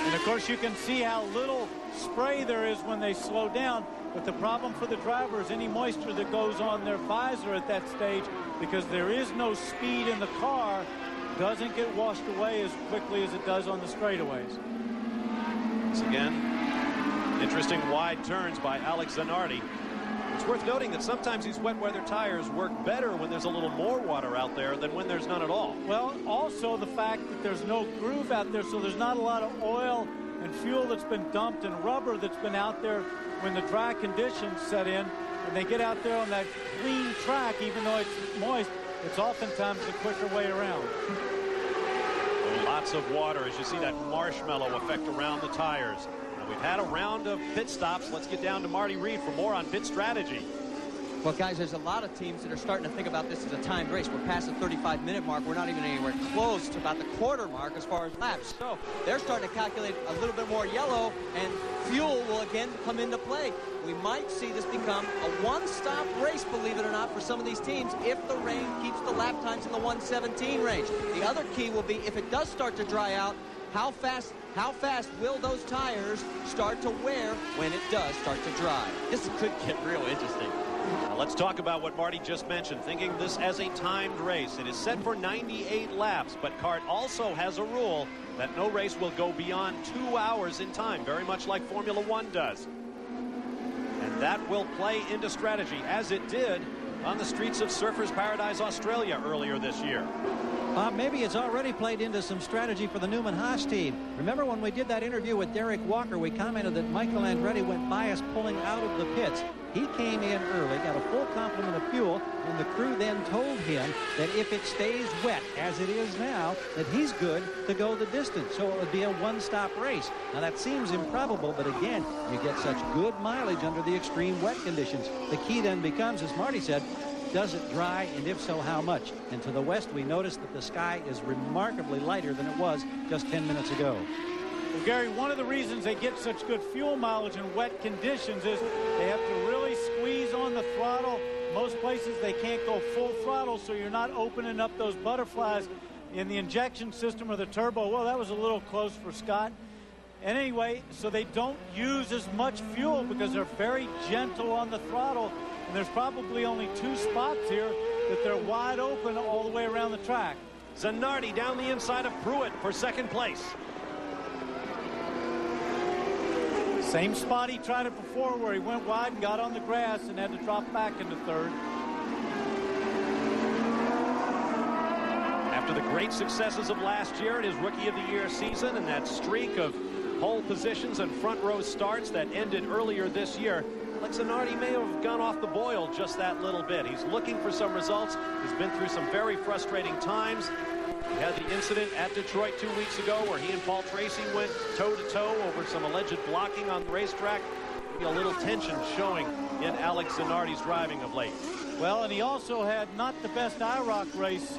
And of course you can see how little spray there is when they slow down. But the problem for the driver is any moisture that goes on their visor at that stage, because there is no speed in the car, doesn't get washed away as quickly as it does on the straightaways. Once again, interesting wide turns by Alex Zanardi. It's worth noting that sometimes these wet weather tires work better when there's a little more water out there than when there's none at all. Well, also the fact that there's no groove out there, so there's not a lot of oil and fuel that's been dumped and rubber that's been out there when the dry conditions set in, and they get out there on that clean track, even though it's moist, it's oftentimes the quicker way around. Lots of water as you see that marshmallow effect around the tires. Now, we've had a round of pit stops. Let's get down to Marty Reed for more on pit strategy. Well, guys, there's a lot of teams that are starting to think about this as a timed race. We're past the 35-minute mark. We're not even anywhere close to about the quarter mark as far as laps. So they're starting to calculate a little bit more yellow, and fuel will again come into play. We might see this become a one-stop race, believe it or not, for some of these teams if the rain keeps the lap times in the 1:17 range. The other key will be if it does start to dry out, how fast will those tires start to wear when it does start to dry? This could get real interesting. Now let's talk about what Marty just mentioned, thinking this as a timed race. It is set for 98 laps, but CART also has a rule that no race will go beyond 2 hours in time, very much like Formula One does. And that will play into strategy, as it did on the streets of Surfers Paradise, Australia earlier this year. Maybe it's already played into some strategy for the Newman-Haas team. Remember when we did that interview with Derek Walker, we commented that Michael Andretti went by us pulling out of the pits. He came in early, got a full complement of fuel, and the crew then told him that if it stays wet, as it is now, that he's good to go the distance. So it would be a one-stop race. Now that seems improbable, but again, you get such good mileage under the extreme wet conditions. The key then becomes, as Marty said, does it dry, and if so, how much? And to the west, we notice that the sky is remarkably lighter than it was just 10 minutes ago. Well, Gary, one of the reasons they get such good fuel mileage in wet conditions is they have to really squeeze on the throttle. Most places they can't go full throttle, so you're not opening up those butterflies in the injection system or the turbo. Well, that was a little close for Scott. And anyway, so they don't use as much fuel because they're very gentle on the throttle. And there's probably only 2 spots here that they're wide open all the way around the track. Zanardi down the inside of Pruitt for second place. Same spot he tried it before, where he went wide and got on the grass and had to drop back into third. After the great successes of last year in his Rookie of the Year season and that streak of pole positions and front row starts that ended earlier this year, Alex Zanardi may have gone off the boil just that little bit. He's looking for some results. He's been through some very frustrating times. He had the incident at Detroit 2 weeks ago where he and Paul Tracy went toe-to-toe over some alleged blocking on the racetrack. Maybe a little tension showing in Alex Zanardi's driving of late. Well, and he also had not the best IROC race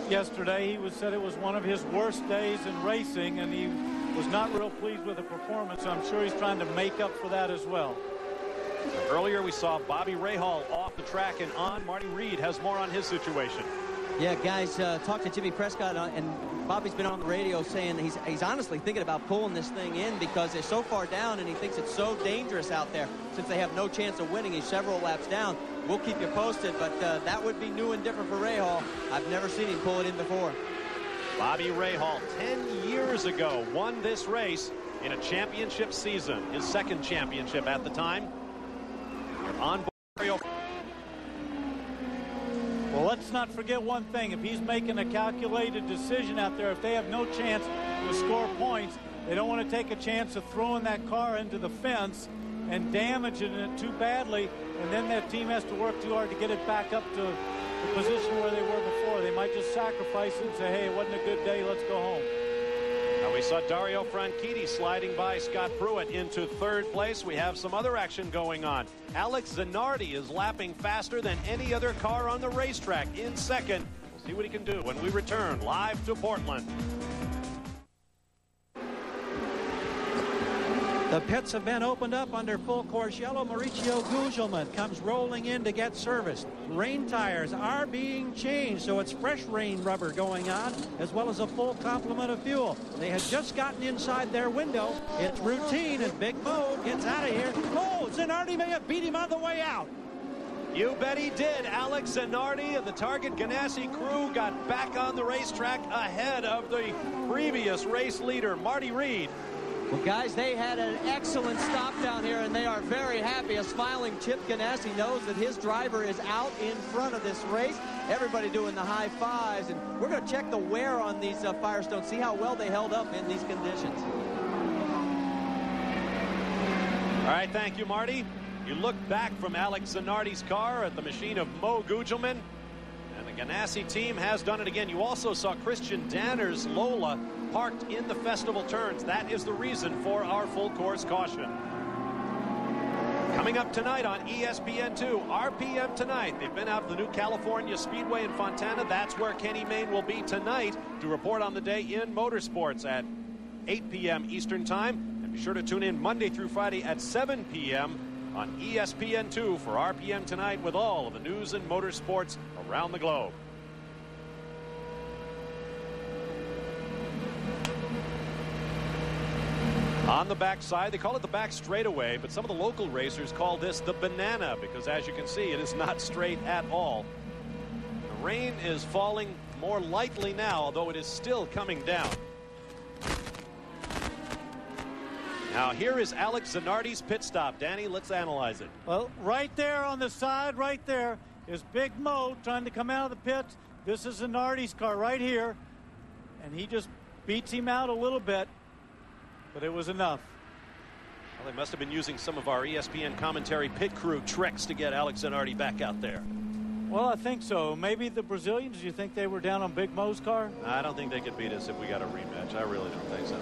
yesterday. He said it was one of his worst days in racing, and he was not real pleased with the performance. I'm sure he's trying to make up for that as well. Earlier we saw Bobby Rahal off the track and on. Marty Reed has more on his situation. Yeah, guys, talked to Jimmy Prescott, and Bobby's been on the radio saying he's honestly thinking about pulling this thing in because they're so far down, and he thinks it's so dangerous out there since they have no chance of winning. He's several laps down. We'll keep you posted, but that would be new and different for Rahal. I've never seen him pull it in before. Bobby Rahal, 10 years ago, won this race in a championship season, his second championship at the time. On board. Well, let's not forget one thing. If he's making a calculated decision out there, if they have no chance to score points, they don't want to take a chance of throwing that car into the fence and damaging it too badly, and then that team has to work too hard to get it back up to the position where they were before. They might just sacrifice it and say, hey, it wasn't a good day, let's go home. Now we saw Dario Franchitti sliding by Scott Pruitt into third place. We have some other action going on. Alex Zanardi is lapping faster than any other car on the racetrack in second. We'll see what he can do when we return live to Portland. The pits have been opened up under full course yellow. Mauricio Gugelmin comes rolling in to get serviced. Rain tires are being changed, so it's fresh rain rubber going on, as well as a full complement of fuel. They had just gotten inside their window. It's routine as Big Mo gets out of here. Oh, Zanardi may have beat him on the way out. You bet he did. Alex Zanardi of the Target Ganassi crew got back on the racetrack ahead of the previous race leader, Marty Reed. Well, guys, they had an excellent stop down here, and they are very happy. A smiling Chip Ganassi knows that his driver is out in front of this race. Everybody doing the high fives, and we're going to check the wear on these Firestones, see how well they held up in these conditions. All right, thank you, Marty. You look back from Alex Zanardi's car at the machine of Mo Gugelmin, and the Ganassi team has done it again. You also saw Christian Danner's Lola parked in the festival turns. That is the reason for our full course caution. Coming up tonight on ESPN2, RPM tonight. They've been out to the new California Speedway in Fontana. That's where Kenny Mayne will be tonight to report on the day in motorsports at 8 p.m. Eastern Time. And be sure to tune in Monday through Friday at 7 p.m. on ESPN2 for RPM tonight with all of the news and motorsports around the globe. On the backside, they call it the back straightaway, but some of the local racers call this the banana because, as you can see, it is not straight at all. The rain is falling more lightly now, although it is still coming down. Now here is Alex Zanardi's pit stop. Danny, let's analyze it. Well, right there on the side, right there, is Big Mo trying to come out of the pits. This is Zanardi's car right here, and he just beats him out a little bit, but it was enough. Well, they must have been using some of our ESPN commentary pit crew tricks to get Alex Zanardi back out there. Well, I think so. Maybe the Brazilians, do you think they were down on Big Mo's car? I don't think they could beat us if we got a rematch. I really don't think so.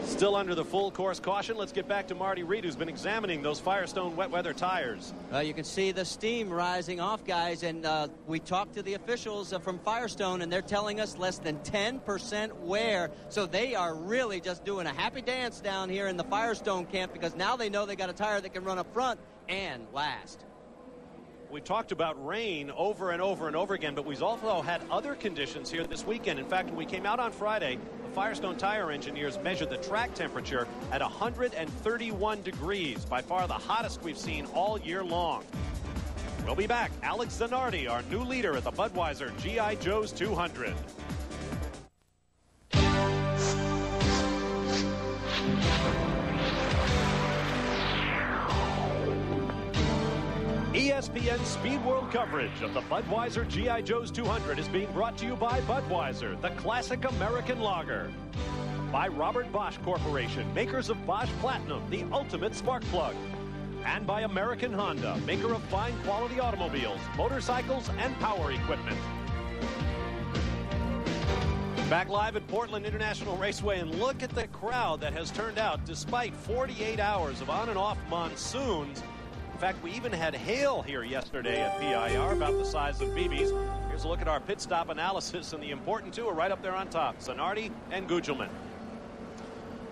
Still under the full course caution. Let's get back to Marty Reed, who's been examining those Firestone wet weather tires. You can see the steam rising off, guys, and we talked to the officials from Firestone, and they're telling us less than 10% wear. So they are really just doing a happy dance down here in the Firestone camp because now they know they got a tire that can run up front and last. We've talked about rain over and over and over again, but we've also had other conditions here this weekend. In fact, when we came out on Friday, the Firestone tire engineers measured the track temperature at 131 degrees, by far the hottest we've seen all year long. We'll be back. Alex Zanardi, our new leader at the Budweiser G.I. Joe's 200. ESPN Speed World coverage of the Budweiser G.I. Joe's 200 is being brought to you by Budweiser, the classic American lager. By Robert Bosch Corporation, makers of Bosch Platinum, the ultimate spark plug. And by American Honda, maker of fine quality automobiles, motorcycles, and power equipment. Back live at Portland International Raceway, and look at the crowd that has turned out despite 48 hours of on and off monsoons. In fact, we even had hail here yesterday at PIR, about the size of BB's. Here's a look at our pit stop analysis, and the important two are right up there on top, Zanardi and Gugelmin.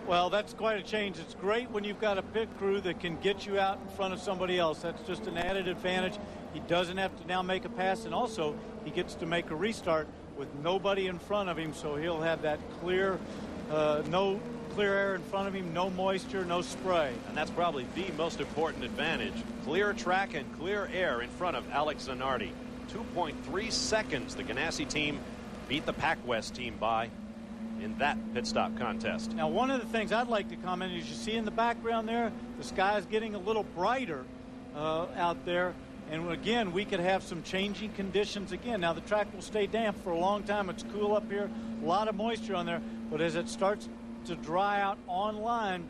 Well, that's quite a change. It's great when you've got a pit crew that can get you out in front of somebody else. That's just an added advantage. He doesn't have to now make a pass, and also he gets to make a restart with nobody in front of him, so he'll have that clear, no clear air in front of him, no moisture, no spray. And that's probably the most important advantage. Clear track and clear air in front of Alex Zanardi. 2.3 seconds the Ganassi team beat the PacWest team by in that pit stop contest. Now, one of the things I'd like to comment is you see in the background there, the sky is getting a little brighter out there. And again, we could have some changing conditions again. Now, the track will stay damp for a long time. It's cool up here, a lot of moisture on there. But as it starts to dry out on line,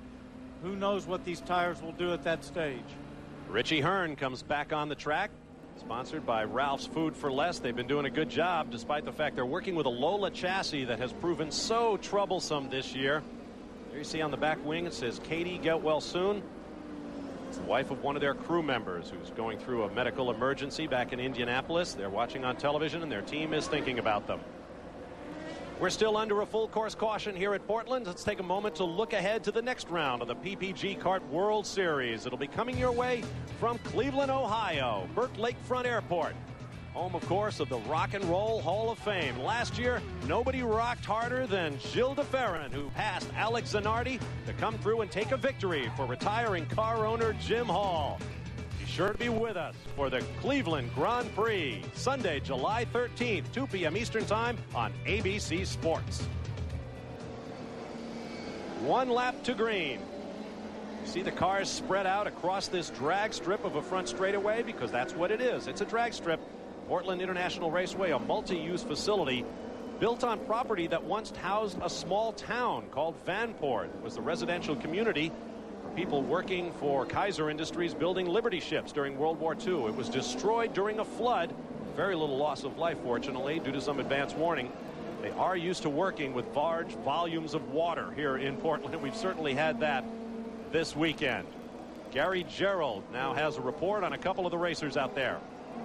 who knows what these tires will do at that stage. Richie Hearn comes back on the track, sponsored by Ralph's Food for Less. They've been doing a good job despite the fact they're working with a Lola chassis that has proven so troublesome this year. There you see on the back wing it says Katie, get well soon. It's the wife of one of their crew members who's going through a medical emergency back in Indianapolis. They're watching on television and their team is thinking about them. We're still under a full course caution here at Portland. Let's take a moment to look ahead to the next round of the PPG CART World Series. It'll be coming your way from Cleveland, Ohio, Burt Lakefront Airport. Home, of course, of the Rock and Roll Hall of Fame. Last year, nobody rocked harder than Gilles de Ferran, who passed Alex Zanardi to come through and take a victory for retiring car owner Jim Hall. Be sure to be with us for the Cleveland Grand Prix, Sunday, July 13th, 2 p.m. Eastern Time on ABC Sports. One lap to green. You see the cars spread out across this drag strip of a front straightaway because that's what it is. It's a drag strip. Portland International Raceway, a multi-use facility built on property that once housed a small town called Vanport. It was the residential community for people working for Kaiser Industries building Liberty ships during World War II. It was destroyed during a flood. Very little loss of life, fortunately, due to some advance warning. They are used to working with large volumes of water here in Portland. We've certainly had that this weekend. Gary Gerald now has a report on a couple of the racers out there.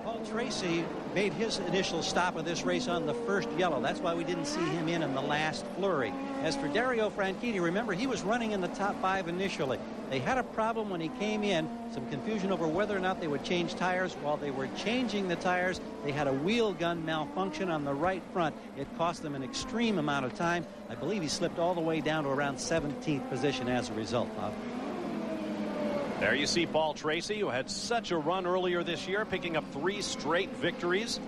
Paul Tracy made his initial stop of this race on the first yellow. That's why we didn't see him in the last flurry. As for Dario Franchitti, remember he was running in the top 5 initially. They had a problem when he came in, some confusion over whether or not they would change tires. While they were changing the tires, they had a wheel gun malfunction on the right front. It cost them an extreme amount of time. I believe he slipped all the way down to around 17th position as a result, Bob. There you see Paul Tracy, who had such a run earlier this year, picking up 3 straight victories.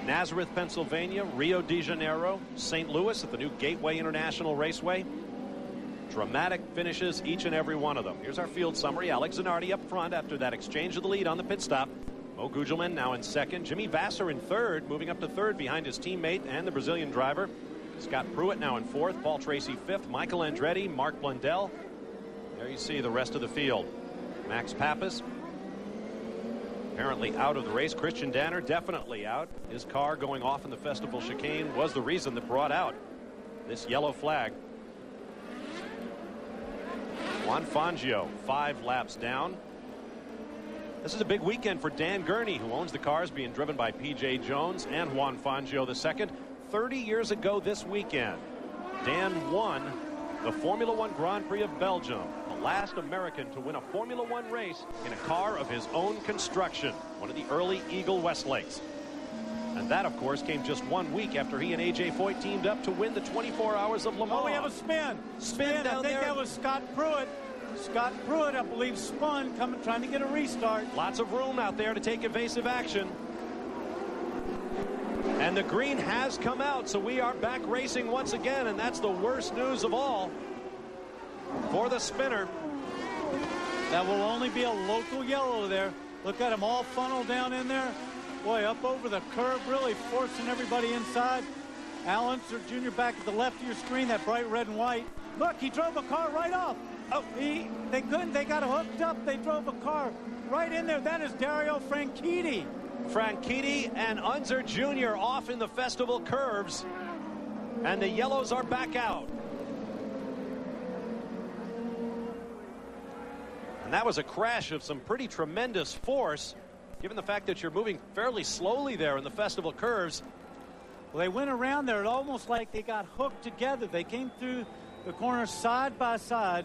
Nazareth, Pennsylvania, Rio de Janeiro, St. Louis at the new Gateway International Raceway. Dramatic finishes, each and every one of them. Here's our field summary. Alex Zanardi up front after that exchange of the lead on the pit stop. Mo Gugelmin now in second. Jimmy Vasser in third, moving up to third behind his teammate and the Brazilian driver. Scott Pruitt now in fourth. Paul Tracy fifth. Michael Andretti, Mark Blundell. There you see the rest of the field. Max Pappas apparently out of the race. Christian Danner definitely out. His car going off in the festival chicane was the reason that brought out this yellow flag. Juan Fangio 5 laps down. This is a big weekend for Dan Gurney, who owns the cars being driven by P.J. Jones and Juan Fangio II. 30 years ago this weekend, Dan won the Formula One Grand Prix of Belgium, the last American to win a Formula One race in a car of his own construction, one of the early Eagle Westlakes. And that, of course, came just 1 week after he and A.J. Foyt teamed up to win the 24 Hours of Le Mans. Oh, we have a spin. Spin down I think there. that was Scott Pruitt. Scott Pruitt, I believe, spun, trying to get a restart. Lots of room out there to take evasive action. And the green has come out, so we are back racing once again, and that's the worst news of all for the spinner. That will only be a local yellow there. Look at them all funneled down in there. Boy, up over the curb, really forcing everybody inside. Al Unser Jr. back at the left of your screen, that bright red and white. Look, he drove a car right off. Oh, they couldn't. They got hooked up. They drove a car right in there. That is Dario Franchitti. Franchitti and Unser Jr. off in the festival curves, and the yellows are back out. And that was a crash of some pretty tremendous force, given the fact that you're moving fairly slowly there in the festival curves. Well, they went around there. It almost like they got hooked together. They came through the corner side by side.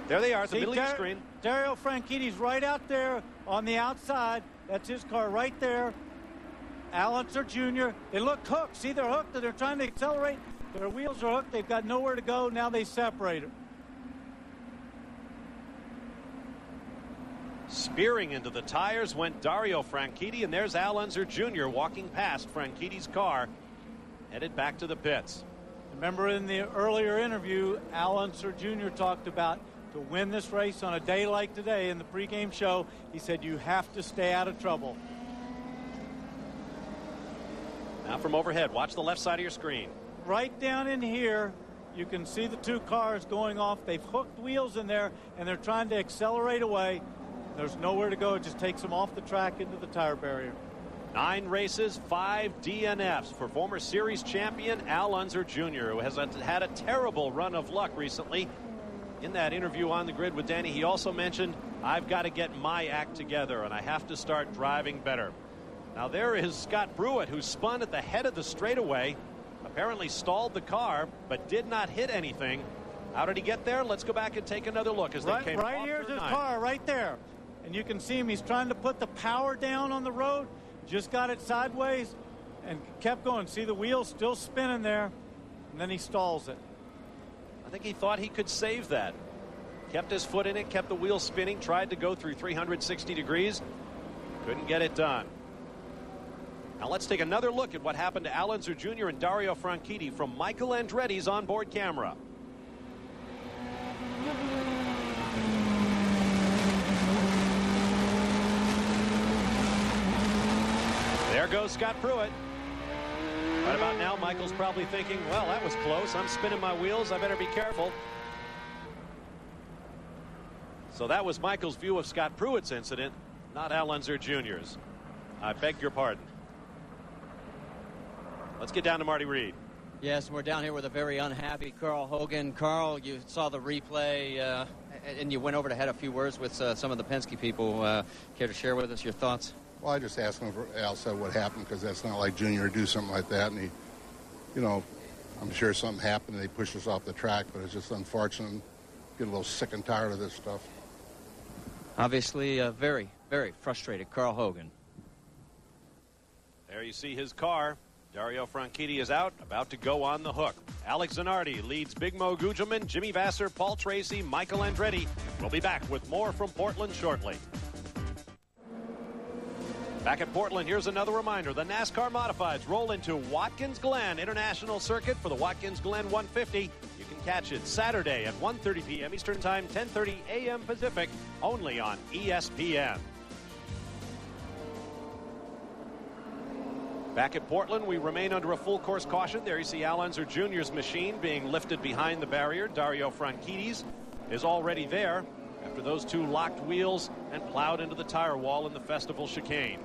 There they are at the See, middle of the screen. Dario Franchitti's right out there on the outside. That's his car right there. Al Unser Jr. They look hooked. See, they're hooked. They're trying to accelerate. Their wheels are hooked. They've got nowhere to go. Now they separated. Spearing into the tires went Dario Franchitti, and there's Al Unser Jr. walking past Franchitti's car, headed back to the pits. Remember in the earlier interview, Al Unser Jr. talked about to win this race on a day like today in the pregame show, he said you have to stay out of trouble. Now from overhead, watch the left side of your screen. Right down in here, you can see the two cars going off. They've hooked wheels in there, and they're trying to accelerate away. There's nowhere to go. It just takes them off the track into the tire barrier. 9 races, 5 DNFs for former series champion Al Unser Jr., who has had a terrible run of luck recently. In that interview on the grid with Danny, he also mentioned, I've got to get my act together, and I have to start driving better. Now there is Scott Pruitt, who spun at the head of the straightaway, apparently stalled the car, but did not hit anything. How did he get there? Let's go back and take another look as they came right here's his car right there. And you can see him. He's trying to put the power down on the road. Just got it sideways and kept going. See the wheels still spinning there, and then he stalls it. I think he thought he could save that. Kept his foot in it, kept the wheel spinning, tried to go through 360 degrees. Couldn't get it done. Now let's take another look at what happened to Al Unser Jr. and Dario Franchitti from Michael Andretti's onboard camera. There goes Scott Pruitt. Right about now, Michael's probably thinking, well, that was close. I'm spinning my wheels. I better be careful. So that was Michael's view of Scott Pruitt's incident, not Al Unser Jr.'s. I beg your pardon. Let's get down to Marty Reed. Yes, we're down here with a very unhappy Carl Hogan. Carl, you saw the replay, and you went over to have a few words with some of the Penske people. Care to share with us your thoughts? Well, I just asked him if Al said what happened, because that's not like Junior to do something like that. And he, you know, I'm sure something happened and they pushed us off the track, but it's just unfortunate. Get a little sick and tired of this stuff. Obviously, very, very frustrated Carl Hogan. There you see his car. Dario Franchitti is out, about to go on the hook. Alex Zanardi leads Big Mo Gugelmin, Jimmy Vasser, Paul Tracy, Michael Andretti. We'll be back with more from Portland shortly. Back at Portland, here's another reminder. The NASCAR Modifieds roll into Watkins Glen International Circuit for the Watkins Glen 150. You can catch it Saturday at 1:30 p.m. Eastern Time, 10:30 a.m. Pacific, only on ESPN. Back at Portland, we remain under a full course caution. There you see Al Unser Jr.'s machine being lifted behind the barrier. Dario Franchitti's is already there after those two locked wheels and plowed into the tire wall in the festival chicane.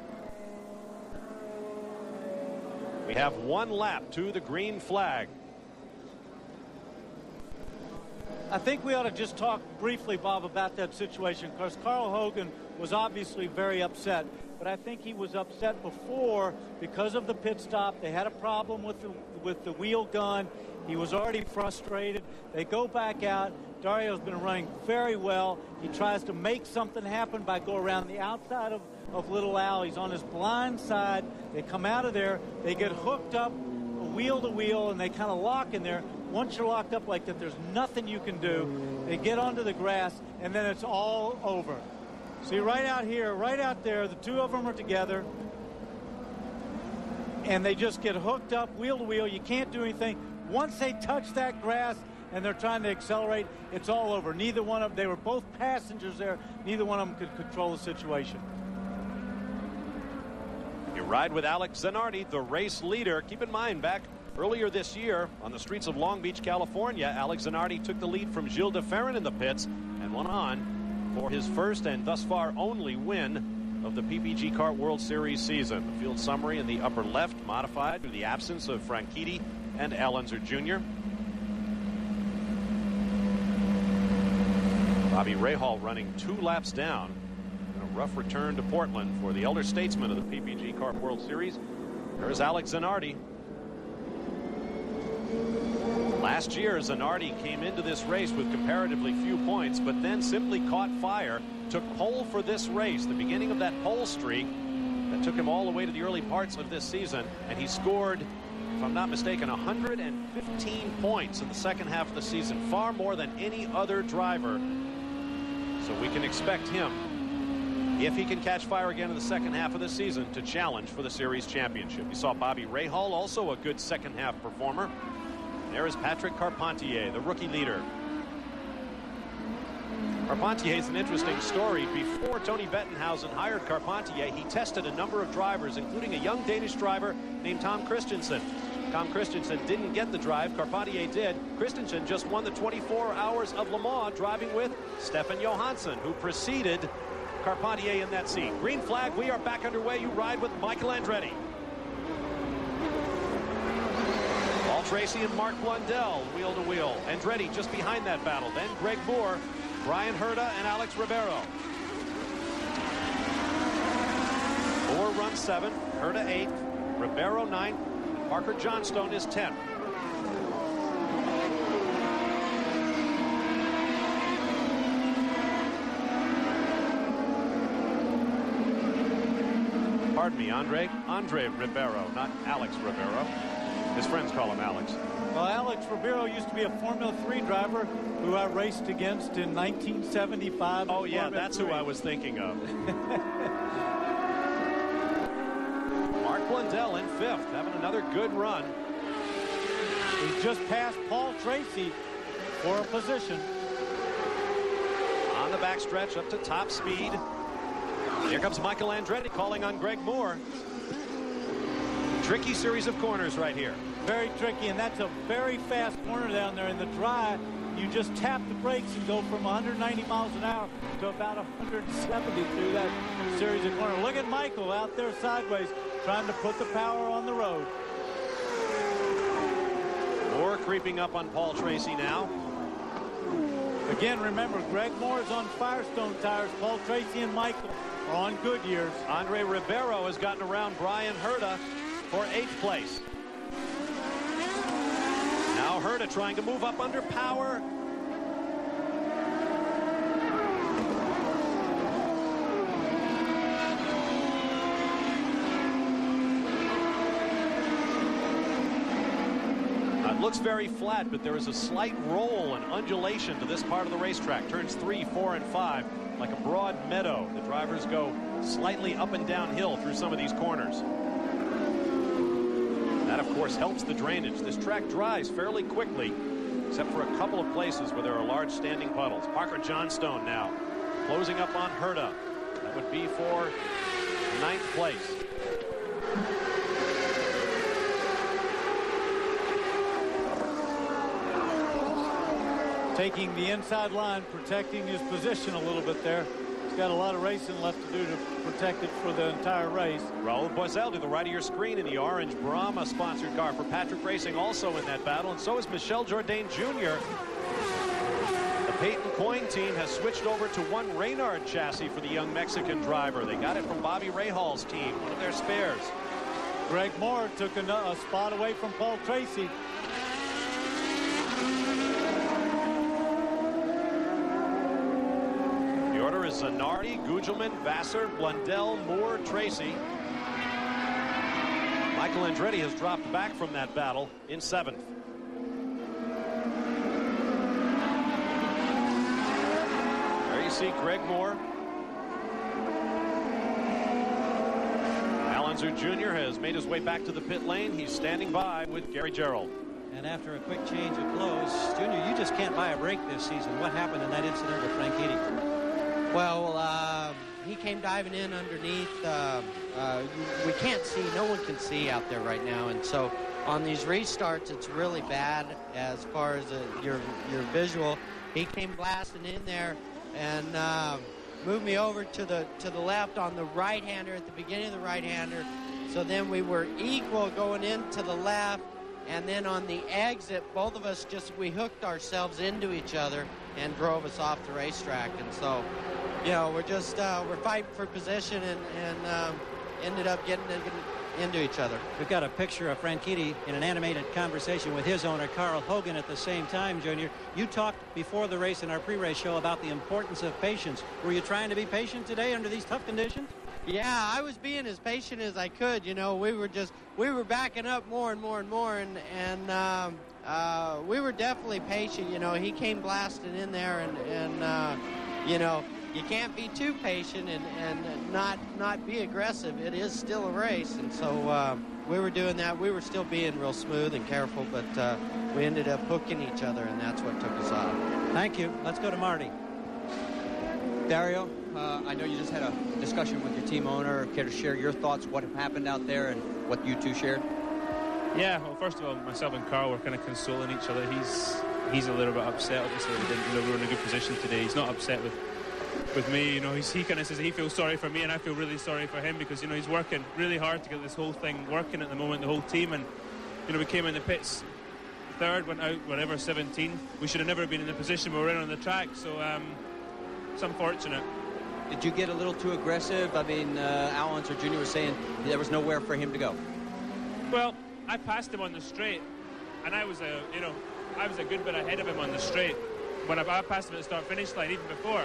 We have one lap to the green flag. I think we ought to just talk briefly, Bob, about that situation, because Carl Hogan was obviously very upset. But I think he was upset before because of the pit stop. They had a problem with the wheel gun. He was already frustrated. They go back out. Dario's been running very well. He tries to make something happen by going around the outside of Little Al. He's on his blind side. They come out of there. They get hooked up wheel to wheel, and they kind of lock in there. Once you're locked up like that, there's nothing you can do. They get onto the grass, and then it's all over. See, right out here, right out there, the two of them are together, and they just get hooked up wheel to wheel. You can't do anything. Once they touch that grass and they're trying to accelerate, it's all over. Neither one of them, they were both passengers there. Neither one of them could control the situation. You ride with Alex Zanardi, the race leader. Keep in mind, back earlier this year on the streets of Long Beach, California, Alex Zanardi took the lead from Gilles de Ferran in the pits and went on for his first and thus far only win of the PPG CART World Series season. The field summary in the upper left, modified through the absence of Franchitti and Al Unser Jr. Bobby Rahal running 2 laps down. A rough return to Portland for the elder statesman of the PPG CART World Series. There's Alex Zanardi. Last year, Zanardi came into this race with comparatively few points, but then simply caught fire, took pole for this race, the beginning of that pole streak that took him all the way to the early parts of this season, and he scored, if I'm not mistaken, 115 points in the second half of the season, far more than any other driver. So we can expect him, if he can catch fire again in the second half of the season, to challenge for the series championship. You saw Bobby Rahal, also a good second half performer. There is Patrick Carpentier, the rookie leader. Carpentier is an interesting story. Before Tony Bettenhausen hired Carpentier, he tested a number of drivers, including a young Danish driver named Tom Christensen. Tom Christensen didn't get the drive. Carpentier did. Christensen just won the 24 Hours of Le Mans driving with Stefan Johansson, who preceded Carpentier in that seat. Green flag, we are back underway. You ride with Michael Andretti. Paul Tracy and Mark Blundell wheel to wheel. Andretti just behind that battle. Then Greg Moore, Brian Herta, and Alex Ribeiro. Moore runs 7th, Herta 8th, Ribeiro 9th, Parker Johnstone is 10th. Pardon me, Andre Ribeiro, not Alex Ribeiro. His friends call him Alex. Well, Alex Ribeiro used to be a Formula 3 driver who I raced against in 1975. Oh, yeah, that's who I was thinking of. Mark Blundell in 5th, having another good run. He just passed Paul Tracy for a position. On the backstretch up to top speed. Here comes Michael Andretti calling on Greg Moore. Tricky series of corners right here. Very tricky, and that's a very fast corner down there in the dry. You just tap the brakes and go from 190 miles an hour to about 170 through that series of corners. Look at Michael out there sideways trying to put the power on the road. Moore creeping up on Paul Tracy now. Again, remember, Greg Moore is on Firestone tires. Paul Tracy and Michael are on Goodyears. Andre Ribeiro has gotten around Brian Herta for 8th place. Herta trying to move up under power. It looks very flat, but there is a slight roll and undulation to this part of the racetrack. Turns 3, 4, and 5 like a broad meadow. The drivers go slightly up and downhill through some of these corners. That, of course, helps the drainage. This track dries fairly quickly, except for a couple of places where there are large standing puddles. Parker Johnstone now closing up on Herta. That would be for 9th place. Taking the inside line, protecting his position a little bit there. He's got a lot of racing left to do to protect it for the entire race. Raul Boisel to the right of your screen in the orange Brahma sponsored car for Patrick Racing, also in that battle, and so is Michel Jourdain Jr. The Peyton Coyne team has switched over to one Reynard chassis for the young Mexican driver. They got it from Bobby Rahal's team, one of their spares. Greg Moore took a spot away from Paul Tracy. Order is Zanardi, Gugelman, Vassar, Blundell, Moore, Tracy. Michael Andretti has dropped back from that battle in 7th. There you see Greg Moore. Alonso Jr. has made his way back to the pit lane. He's standing by with Gary Gerald. And after a quick change of clothes, Junior, you just can't buy a break this season. What happened in that incident with Franchitti? Well, he came diving in underneath. We can't see. No one can see out there right now. And so on these restarts, it's really bad as far as your visual. He came blasting in there and moved me over to the left on the right-hander at the beginning of the right-hander. So then we were equal going into the left. And then on the exit, both of us we hooked ourselves into each other and drove us off the racetrack. And so, you know, we're fighting for position and ended up getting into each other. We've got a picture of Franchitti in an animated conversation with his owner, Carl Hogan, at the same time, Junior. You talked before the race in our pre-race show about the importance of patience. Were you trying to be patient today under these tough conditions? Yeah, I was being as patient as I could. You know, we were backing up more and more and more, and we were definitely patient. You know, he came blasting in there, and you know, you can't be too patient and not be aggressive. It is still a race, and so we were doing that. We were still being real smooth and careful, but we ended up hooking each other, and that's what took us off. Thank you. Let's go to Marty. Dario, I know you just had a discussion with your team owner. Care to share your thoughts, what happened out there and what you two shared? Yeah, well, first of all, myself and Carl were kind of consoling each other. He's a little bit upset. Obviously, we were in a good position today. He's not upset with me. You know, he kind of says he feels sorry for me, and I feel really sorry for him because, you know, he's working really hard to get this whole thing working at the moment, the whole team. And, you know, we came in the pits third, went out, whatever, 17th. We should have never been in the position we were in on the track. So, it's unfortunate. Did you get a little too aggressive? I mean, Alonso Jr. was saying there was nowhere for him to go. Well, I passed him on the straight, and I was a good bit ahead of him on the straight when I passed him at the start-finish line even before,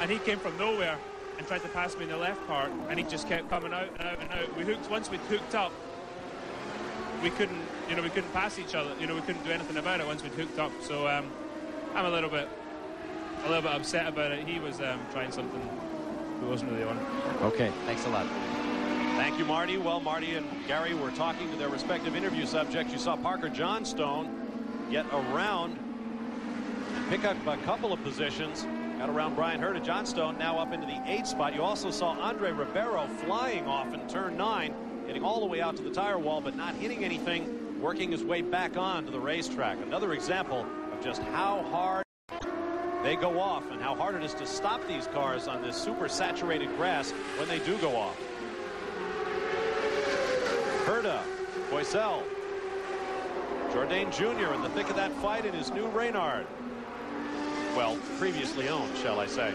and he came from nowhere and tried to pass me in the left part, and he just kept coming out and out and out. Once we hooked up, we couldn't pass each other. You know, we couldn't do anything about it once we'd hooked up. So I'm a little bit upset about it. He was trying something he wasn't really on. Okay, thanks a lot. Thank you, Marty. Well, Marty and Gary were talking to their respective interview subjects. You saw Parker Johnstone get around and pick up a couple of positions. Got around Brian Herta. Johnstone now up into the 8th spot. You also saw Andre Ribeiro flying off in turn 9, getting all the way out to the tire wall, but not hitting anything, working his way back on to the racetrack. Another example of just how hard they go off and how hard it is to stop these cars on this super saturated grass when they do go off. Herta, Boisel, Jourdain Jr. in the thick of that fight in his new Reynard. Well, previously owned, shall I say.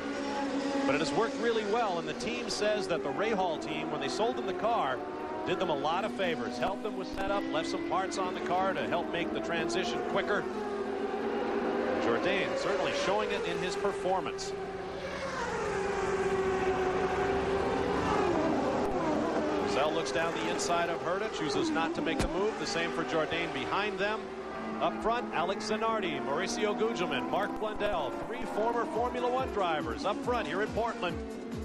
But it has worked really well, and the team says that the Rahal team, when they sold them the car, did them a lot of favors, helped them with setup, left some parts on the car to help make the transition quicker. Jourdain certainly showing it in his performance. Zell looks down the inside of Herta, chooses not to make the move. The same for Jourdain behind them. Up front, Alex Zanardi, Mauricio Gugelmin, Mark Blundell, 3 former Formula One drivers up front here in Portland.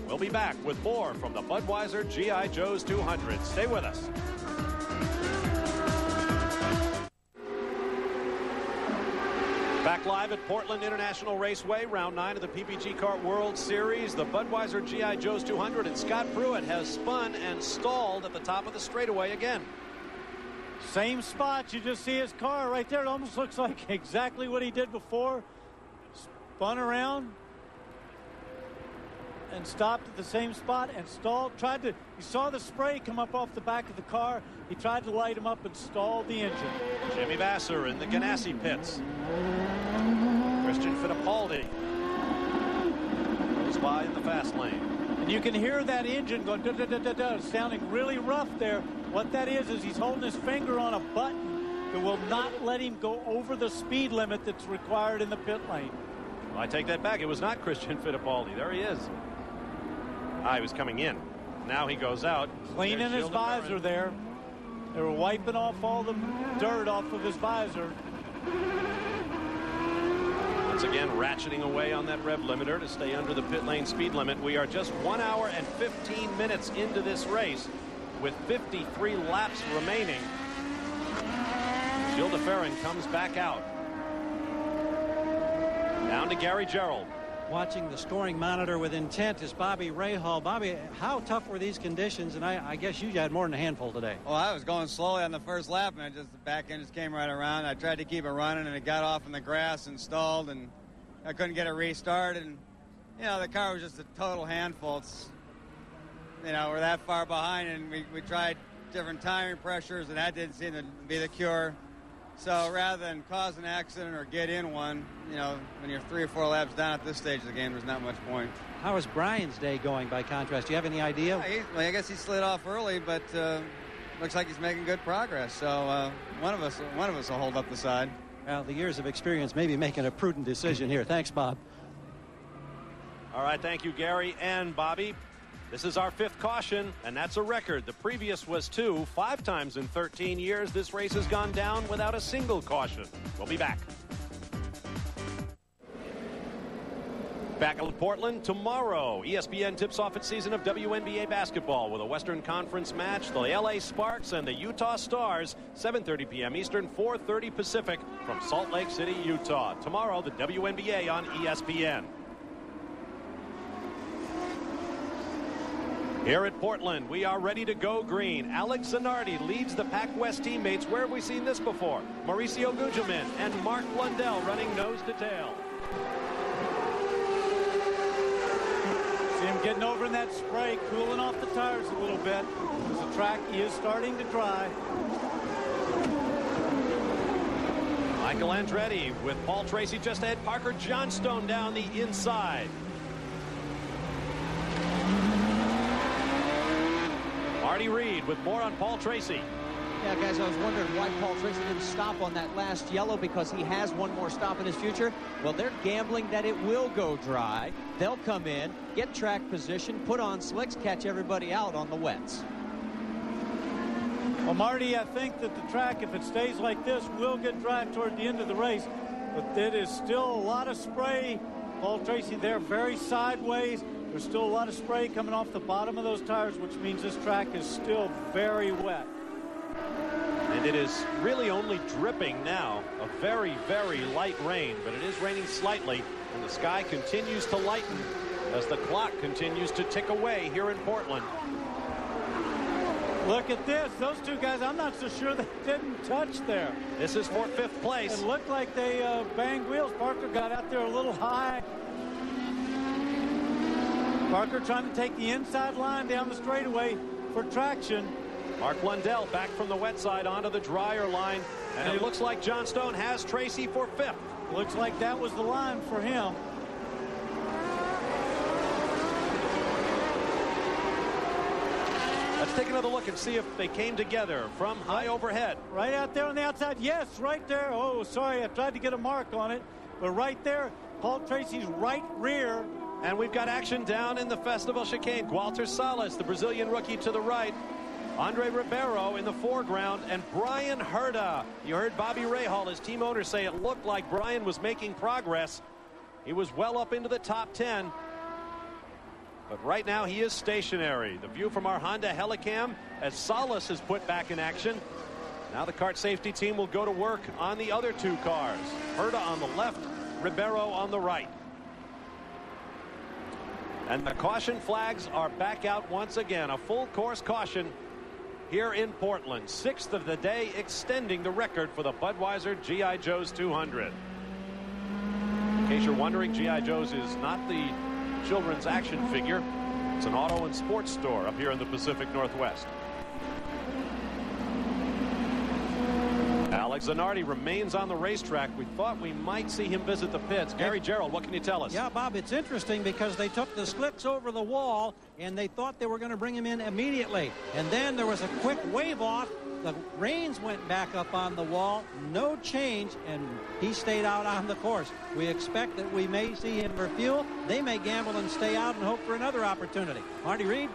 We'll be back with more from the Budweiser G.I. Joe's 200. Stay with us. Back live at Portland International Raceway, round 9 of the PPG Kart World Series. The Budweiser G.I. Joe's 200, and Scott Pruitt has spun and stalled at the top of the straightaway again. Same spot. You just see his car right there. It almost looks like exactly what he did before. Spun around and stopped at the same spot and stalled. He saw the spray come up off the back of the car. He tried to light him up and stalled the engine. Jimmy Vasser in the Ganassi pits. Christian Fittipaldi goes by in the fast lane. And you can hear that engine going da-da-da-da-da, sounding really rough there. What that is he's holding his finger on a button that will not let him go over the speed limit that's required in the pit lane. Well, I take that back. It was not Christian Fittipaldi. There he is. He was coming in. Now he goes out. Cleaning his visor there. They were wiping off all the dirt off of his visor. Once again, ratcheting away on that rev limiter to stay under the pit lane speed limit. We are just 1 hour and 15 minutes into this race with 53 laps remaining. Gilles de Ferran comes back out. Down to Gary Gerald. Watching the scoring monitor with intent is Bobby Rahal. Bobby, how tough were these conditions? And I guess you had more than a handful today. Well, I was going slowly on the first lap, and the back end just came right around. I tried to keep it running, and it got off in the grass and stalled, and I couldn't get it restarted. And, you know, the car was just a total handful. It's, you know, we're that far behind, and we tried different timing pressures, and that didn't seem to be the cure. So rather than cause an accident or get in one, you know, when you're 3 or 4 laps down at this stage of the game, there's not much point. How is Brian's day going by contrast? Do you have any idea? I guess he slid off early, but looks like he's making good progress. So one of us will hold up the side. Well, the years of experience may be making a prudent decision here. Thanks, Bob. All right, thank you, Gary and Bobby. This is our 5th caution, and that's a record. The previous was 2. 5 times in 13 years, this race has gone down without a single caution. We'll be back. Back in Portland tomorrow. ESPN tips off its season of WNBA basketball with a Western Conference match. The LA Sparks and the Utah Stars, 7:30 p.m. Eastern, 4:30 Pacific from Salt Lake City, Utah. Tomorrow, the WNBA on ESPN. Here at Portland, we are ready to go green. Alex Zanardi leads the Pac West teammates. Where have we seen this before? Mauricio Gugelmin and Mark Blundell running nose to tail. See him getting over in that spray, cooling off the tires a little bit. As the track is starting to dry. Michael Andretti with Paul Tracy just ahead. Parker Johnstone down the inside. Marty Reed with more on Paul Tracy. Yeah, guys, I was wondering why Paul Tracy didn't stop on that last yellow, because he has one more stop in his future. Well, they're gambling that it will go dry. They'll come in, get track position, put on slicks, catch everybody out on the wets. Well, Marty, I think that the track, if it stays like this, will get dry toward the end of the race. But it is still a lot of spray. Paul Tracy there very sideways. There's still a lot of spray coming off the bottom of those tires, which means this track is still very wet. And it is really only dripping now. A very, very light rain, but it is raining slightly, and the sky continues to lighten as the clock continues to tick away here in Portland. Look at this. Those two guys, I'm not so sure they didn't touch there. This is for 5th place. It looked like they banged wheels. Parker got out there a little high. Parker trying to take the inside line down the straightaway for traction. Mark Blundell back from the wet side onto the drier line. And it looks like Johnstone has Tracy for 5th. Looks like that was the line for him. Let's take another look and see if they came together from high overhead. Right out there on the outside. Yes, right there. Oh, sorry, I tried to get a mark on it. But right there, Paul Tracy's right rear. And we've got action down in the Festival chicane. Walter Salas, the Brazilian rookie, to the right. Andre Ribeiro in the foreground, and Brian Herta. You heard Bobby Rahal, his team owner, say it looked like Brian was making progress. He was well up into the top 10. But right now he is stationary. The view from our Honda Helicam as Salas is put back in action. Now the CART safety team will go to work on the other two cars. Herta on the left, Ribeiro on the right. And the caution flags are back out once again. A full course caution here in Portland. 6th of the day, extending the record for the Budweiser G.I. Joe's 200. In case you're wondering, G.I. Joe's is not the children's action figure. It's an auto and sports store up here in the Pacific Northwest. Alex Zanardi remains on the racetrack. We thought we might see him visit the pits. Gary Gerald, what can you tell us? Yeah, Bob, it's interesting because they took the slicks over the wall and they thought they were going to bring him in immediately. And then there was a quick wave off. The reins went back up on the wall. No change, and he stayed out on the course. We expect that we may see him refuel. They may gamble and stay out and hope for another opportunity. Marty Reed?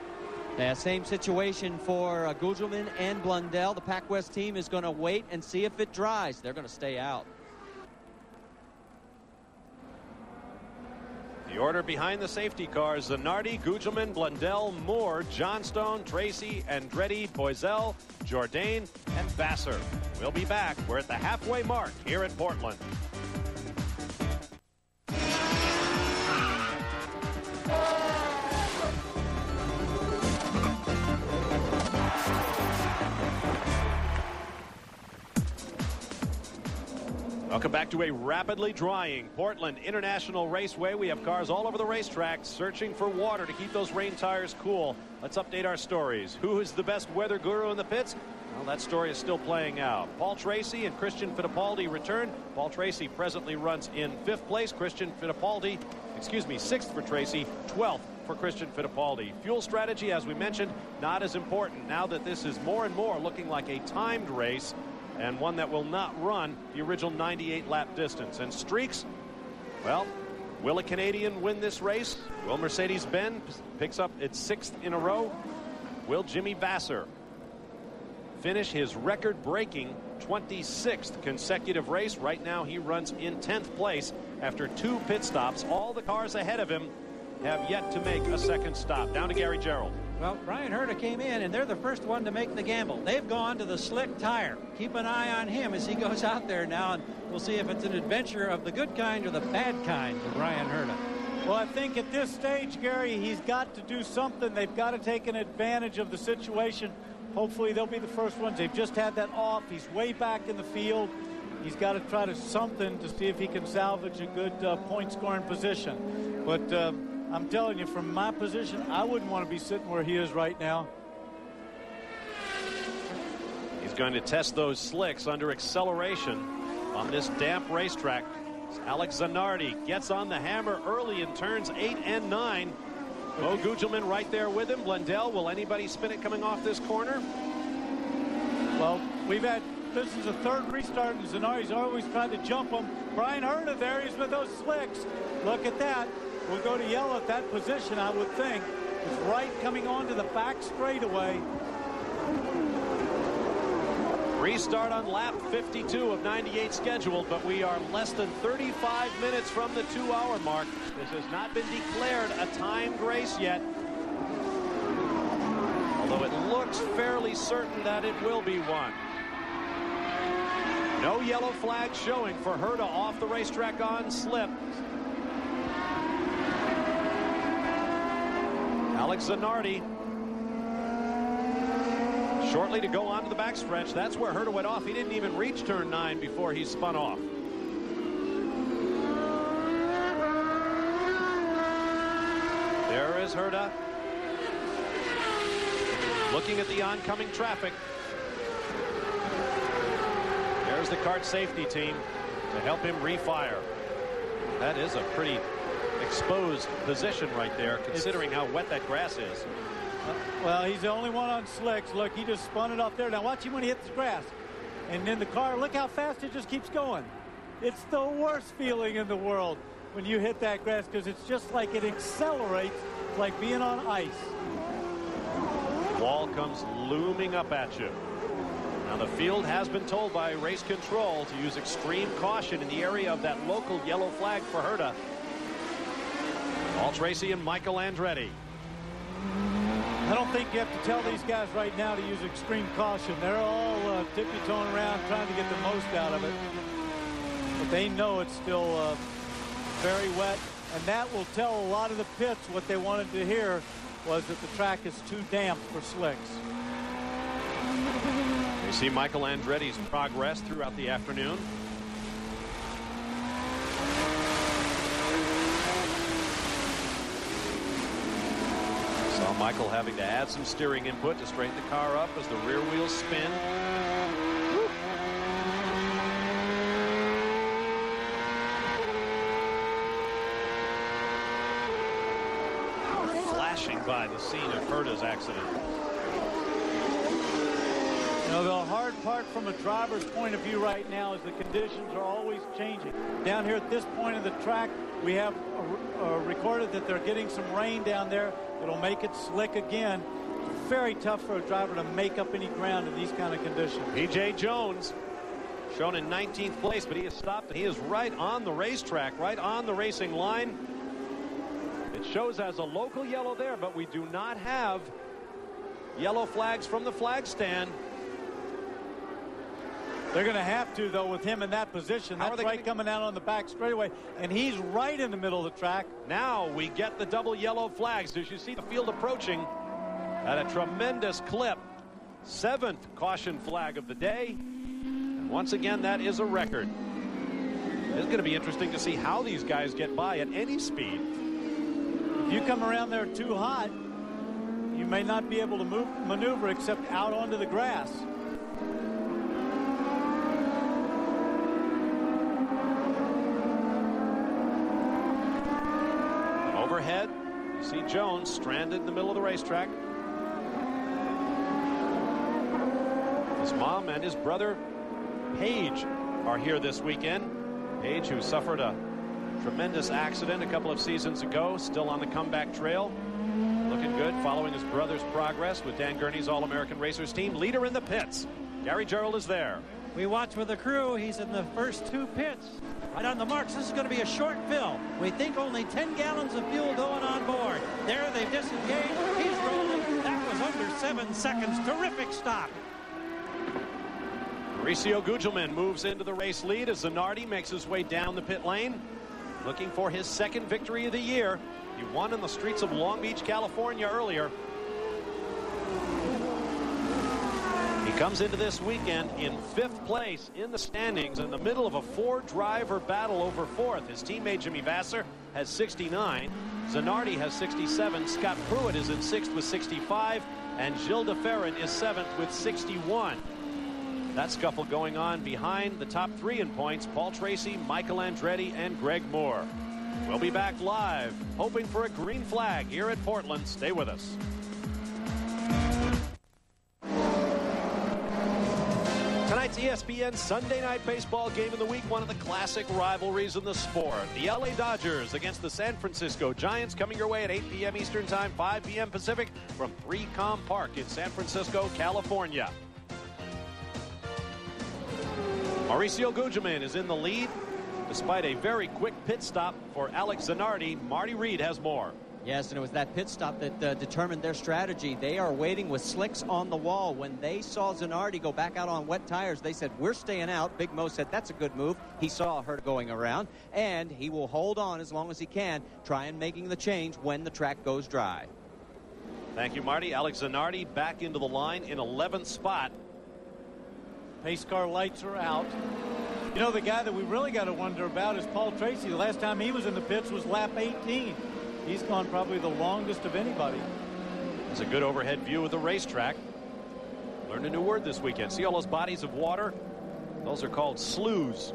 Yeah, same situation for Gugelman and Blundell. The Pac West team is going to wait and see if it dries. They're going to stay out. The order behind the safety cars: Zanardi, Gugelman, Blundell, Moore, Johnstone, Tracy, Andretti, Boisel, Jourdain, and Vassar. We'll be back. We're at the halfway mark here at Portland. Welcome back to a rapidly drying Portland International Raceway. We have cars all over the racetrack searching for water to keep those rain tires cool. Let's update our stories. Who is the best weather guru in the pits? Well, that story is still playing out. Paul Tracy and Christian Fittipaldi return. Paul Tracy presently runs in 5th place. Christian Fittipaldi, 6th for Tracy, 12th for Christian Fittipaldi. Fuel strategy, as we mentioned, not as important now that this is more and more looking like a timed race, and one that will not run the original 98-lap distance. And streaks, well, will a Canadian win this race? Will Mercedes-Benz picks up its 6th in a row? Will Jimmy Vassar finish his record-breaking 26th consecutive race? Right now he runs in 10th place after 2 pit stops. All the cars ahead of him have yet to make a second stop. Down to Gary Gerald. Well, Brian Herta came in, and they're the first one to make the gamble. They've gone to the slick tire. Keep an eye on him as he goes out there now, and we'll see if it's an adventure of the good kind or the bad kind for Brian Herta. Well, I think at this stage, Gary, he's got to do something. They've got to take an advantage of the situation. Hopefully they'll be the first ones. They've just had that off. He's way back in the field. He's got to try to something to see if he can salvage a good point-scoring position. But I'm telling you, from my position, I wouldn't want to be sitting where he is right now. He's going to test those slicks under acceleration on this damp racetrack. Alex Zanardi gets on the hammer early in turns 8 and 9. Bo Gugelman right there with him. Blundell, will anybody spin it coming off this corner? Well, this is a 3rd restart, and Zanardi's always tried to jump him. Brian Herta there, he's with those slicks. Look at that. We'll go to yellow at that position, I would think. It's right coming onto the back straightaway. Restart on lap 52 of 98 scheduled, but we are less than 35 minutes from the 2-hour mark. This has not been declared a timed race yet, although it looks fairly certain that it will be one. No yellow flag showing for Herta off the racetrack on slip. Alex Zanardi shortly to go on to the backstretch. That's where Herta went off. He didn't even reach turn 9 before he spun off. There is Herta looking at the oncoming traffic. There's the CART safety team to help him refire. That is a pretty exposed position right there, considering how wet that grass is. Well, he's the only one on slicks. Look, he just spun it off there. Now watch him when he hits the grass. And then the car, look how fast it just keeps going. It's the worst feeling in the world when you hit that grass, because it's just like it accelerates, like being on ice. Wall comes looming up at you. Now the field has been told by race control to use extreme caution in the area of that local yellow flag for Herta. Paul Tracy and Michael Andretti. I don't think you have to tell these guys right now to use extreme caution. They're all tippy-toeing around trying to get the most out of it. But they know it's still very wet, and that will tell a lot of the pits what they wanted to hear was that the track is too damp for slicks. You see Michael Andretti's progress throughout the afternoon. Saw Michael having to add some steering input to straighten the car up as the rear wheels spin. Flashing by the scene of Herta's accident. You know, the hard part from a driver's point of view right now is the conditions are always changing. Down here at this point of the track, we have recorded that they're getting some rain down there. It'll make it slick again. It's very tough for a driver to make up any ground in these kind of conditions. P.J. Jones shown in 19th place, but he has stopped, and he is right on the racetrack, right on the racing line. It shows as a local yellow there, but we do not have yellow flags from the flag stand. They're going to have to, though, with him in that position. That's right coming out on the back straightaway, and he's right in the middle of the track. Now we get the double yellow flags. As you see the field approaching at a tremendous clip. 7th caution flag of the day. And once again, that is a record. It's going to be interesting to see how these guys get by at any speed. If you come around there too hot, you may not be able to maneuver except out onto the grass. Overhead, you see Jones stranded in the middle of the racetrack. His mom and his brother Page are here this weekend. Page, who suffered a tremendous accident a couple of seasons ago, still on the comeback trail. Looking good, following his brother's progress with Dan Gurney's All-American Racers team. Leader in the pits. Gary Gerald is there. We watch with the crew. He's in the first 2 pits. Right on the marks. This is going to be a short fill. We think only 10 gallons of fuel going on board. There they've disengaged. He's rolling. That was under 7 seconds. Terrific stop. Mauricio Gugelmin moves into the race lead as Zanardi makes his way down the pit lane, looking for his 2nd victory of the year. He won in the streets of Long Beach, California earlier. He comes into this weekend in 5th place in the standings in the middle of a 4-driver battle over 4th. His teammate Jimmy Vasser has 69. Zanardi has 67. Scott Pruitt is in 6th with 65. And Gilles de Ferran is 7th with 61. That scuffle going on behind the top 3 in points: Paul Tracy, Michael Andretti, and Greg Moore. We'll be back live, hoping for a green flag here at Portland. Stay with us. Tonight's ESPN Sunday Night Baseball game of the week, one of the classic rivalries in the sport. The LA Dodgers against the San Francisco Giants, coming your way at 8 p.m. Eastern Time, 5 p.m. Pacific from 3Com Park in San Francisco, California. Mauricio Gugelmin is in the lead despite a very quick pit stop for Alex Zanardi. Marty Reed has more. Yes, and it was that pit stop that determined their strategy. They are waiting with slicks on the wall. When they saw Zanardi go back out on wet tires, they said, we're staying out. Big Mo said, that's a good move. He saw her going around, and he will hold on as long as he can, trying making the change when the track goes dry. Thank you, Marty. Alex Zanardi back into the line in 11th spot. Pace car lights are out. You know, the guy that we really got to wonder about is Paul Tracy. The last time he was in the pits was lap 18. He's gone probably the longest of anybody. It's a good overhead view of the racetrack. Learned a new word this weekend. See all those bodies of water? Those are called sloughs.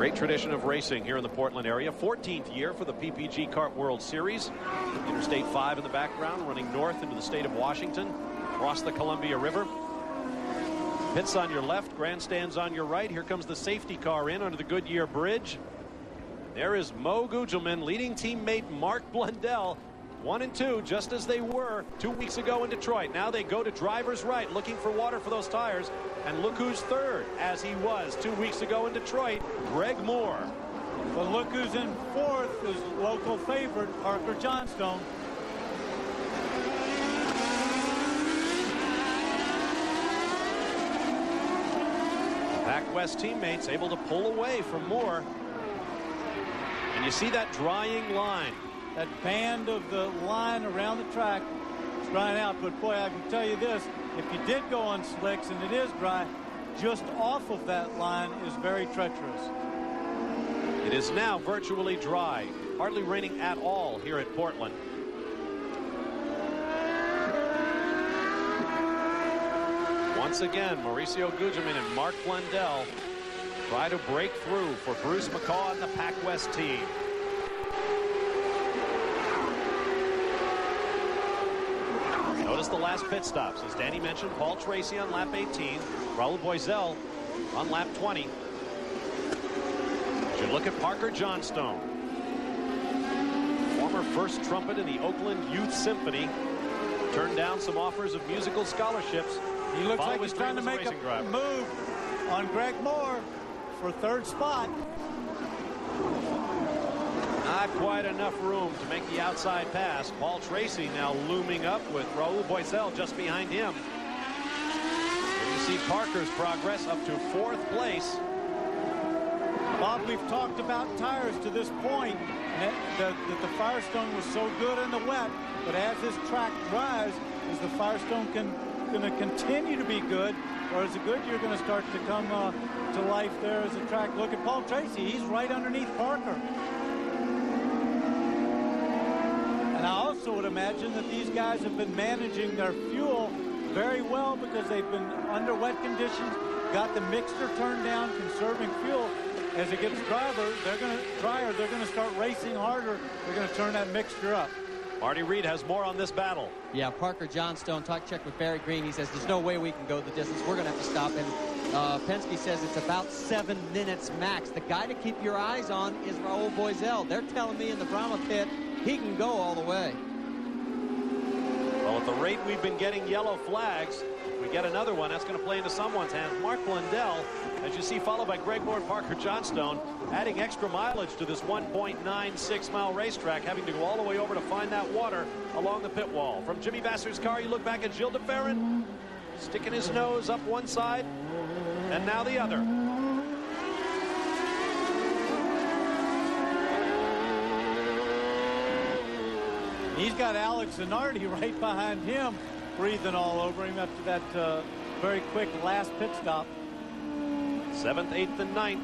Great tradition of racing here in the Portland area. 14th year for the PPG CART World Series. Interstate 5 in the background, running north into the state of Washington, across the Columbia River. Pits on your left, grandstands on your right. Here comes the safety car in under the Goodyear Bridge. There is Mo Gugelmin leading teammate Mark Blundell. 1 and 2, just as they were 2 weeks ago in Detroit. Now they go to driver's right, looking for water for those tires. And look who's third, as he was 2 weeks ago in Detroit, Greg Moore. But look who's in fourth, is local favorite, Parker Johnstone. Pac West teammates able to pull away from Moore. And you see that drying line. That band of the line around the track is drying out. But boy, I can tell you this, if you did go on slicks and it is dry, just off of that line is very treacherous. It is now virtually dry. Hardly raining at all here at Portland. Once again, Mauricio Gugelmin and Mark Blundell try to break through for Bruce McCaw and the Pac West team. Notice the last pit stops. As Danny mentioned, Paul Tracy on lap 18, Raul Boisel on lap 20. Should look at Parker Johnstone, former first trumpet in the Oakland Youth Symphony. Turned down some offers of musical scholarships. He looks like he's trying to make a move on Greg Moore for third spot. Not quite enough room to make the outside pass. Paul Tracy now looming up with Raul Boisel just behind him. And you see Parker's progress up to fourth place. Bob, we've talked about tires to this point, that the Firestone was so good in the wet, but as this track dries, is the Firestone going to continue to be good, or is the Goodyear going to start to come to life there as a track? Look at Paul Tracy. He's right underneath Parker. And I also would imagine that these guys have been managing their fuel very well because they've been under wet conditions, got the mixture turned down, conserving fuel. As it gets drier, they're going to start racing harder. They're going to turn that mixture up. Marty Reed has more on this battle. Yeah, Parker Johnstone checked with Barry Green. He says there's no way we can go the distance. We're going to have to stop him. Penske says it's about 7 minutes max. The guy to keep your eyes on is Raul Boisel. They're telling me in the Brahma pit he can go all the way. Well, at the rate we've been getting yellow flags, if we get another one, that's going to play into someone's hands. Mark Blundell, as you see, followed by Greg Moore and Parker Johnstone, adding extra mileage to this 1.96-mile racetrack, having to go all the way over to find that water along the pit wall. From Jimmy Vassar's car, you look back at Gilles de Ferran, sticking his nose up one side and now the other. He's got Alex Zanardi right behind him, breathing all over him after that very quick last pit stop. 7th, 8th, and 9th.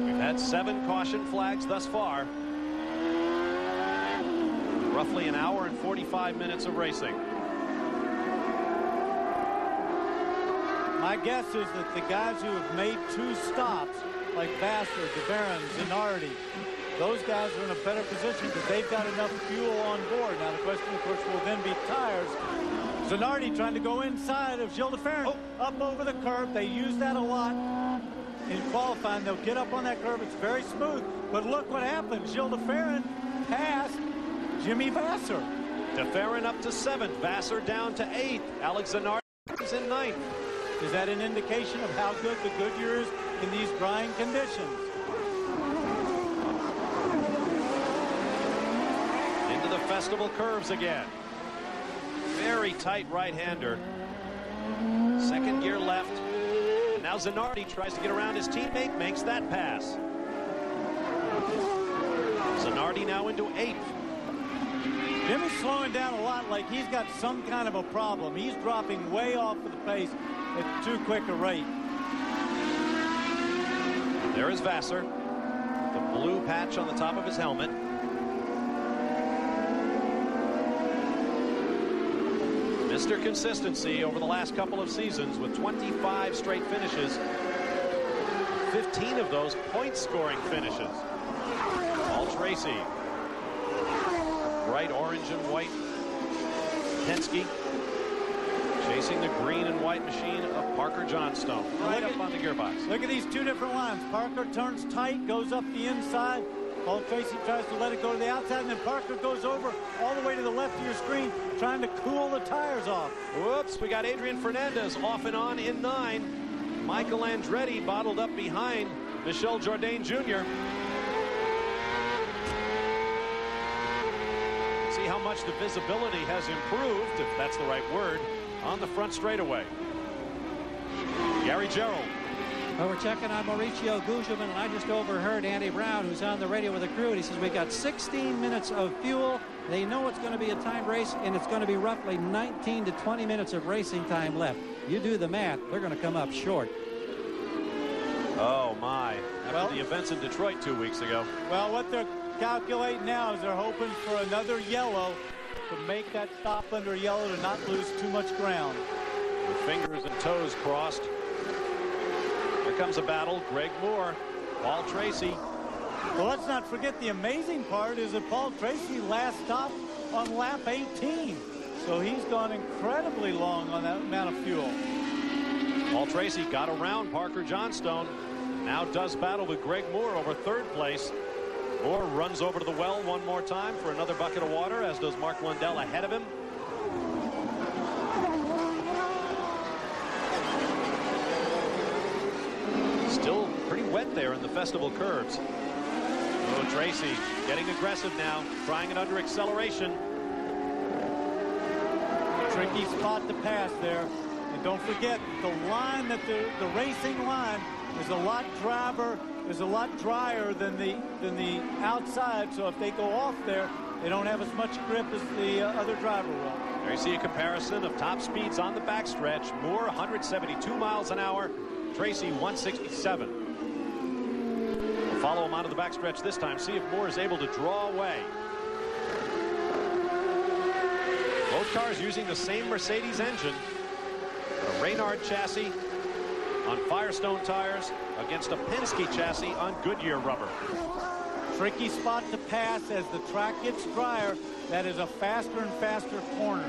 We've had 7 caution flags thus far. Roughly an hour and 45 minutes of racing. My guess is that the guys who have made 2 stops, like Vassar, DeBaron, Zanardi, those guys are in a better position because they've got enough fuel on board. Now the question, of course, will then be tires. Zanardi trying to go inside of Gilles de Ferran, up over the curb. They use that a lot in qualifying. They'll get up on that curb. It's very smooth. But look what happened. Gilles de Ferran passed Jimmy Vassar. De Ferran up to 7th. Vassar down to 8th. Alex Zanardi is in 9th. Is that an indication of how good the Goodyear is in these drying conditions? Into the festival curves again. Very tight right-hander. Second gear left. And now Zanardi tries to get around his teammate, makes that pass. Zanardi now into 8th. Jimmy's slowing down a lot, like he's got some kind of a problem. He's dropping way off of the pace at too quick a rate. There is Vassar. The blue patch on the top of his helmet. Mr. Consistency over the last couple of seasons with 25 straight finishes. 15 of those point-scoring finishes. Paul Tracy. Bright orange and white Penske. Chasing the green and white machine of Parker Johnstone. Right up on the gearbox. Look at these two different lines. Parker turns tight, goes up the inside. Paul Tracy tries to let it go to the outside, and then Parker goes over all the way to the left of your screen, trying to cool the tires off. Whoops, we got Adrian Fernandez off and on in 9. Michael Andretti bottled up behind Michel Jourdain Jr. See how much the visibility has improved, if that's the right word, on the front straightaway. Gary Gerald. Well, we're checking on Mauricio Gugelmin, and I just overheard Andy Brown, who's on the radio with the crew, and he says we got 16 minutes of fuel. They know it's going to be a timed race, and it's going to be roughly 19 to 20 minutes of racing time left. You do the math, they're going to come up short. Oh, my. After the events in Detroit 2 weeks ago. Well, what they're calculating now is they're hoping for another yellow to make that stop under yellow to not lose too much ground. The fingers and toes crossed. Here comes a battle. Greg Moore, Paul Tracy. Well, let's not forget the amazing part is that Paul Tracy last stopped on lap 18. So he's gone incredibly long on that amount of fuel. Paul Tracy got around Parker Johnstone. Now does battle with Greg Moore over third place. Moore runs over to the well one more time for another bucket of water, as does Mark Blundell ahead of him. Still pretty wet there in the festival curves. Oh, Tracy getting aggressive now, trying it under acceleration. Tricky spot to pass there. And don't forget the line that the racing line is a lot drier than the outside. So if they go off there, they don't have as much grip as the other driver will. There you see a comparison of top speeds on the backstretch. Moore 172 miles an hour. Tracy 167. We'll follow him onto the backstretch this time. See if Moore is able to draw away. Both cars using the same Mercedes engine. A Reynard chassis on Firestone tires against a Penske chassis on Goodyear rubber. Tricky spot to pass as the track gets drier. That is a faster and faster corner.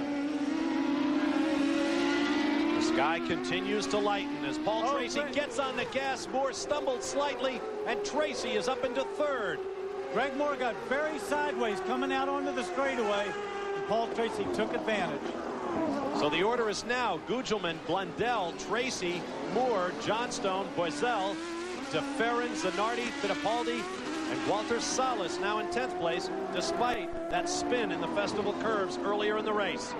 The sky continues to lighten as Paul Tracy gets on the gas. Moore stumbled slightly, and Tracy is up into third. Greg Moore got very sideways coming out onto the straightaway, and Paul Tracy took advantage. So the order is now Gugelmin, Blundell, Tracy, Moore, Johnstone, Boiselle, DeFerrin, Zanardi, Fittipaldi, and Walter Salas now in 10th place, despite that spin in the festival curves earlier in the race.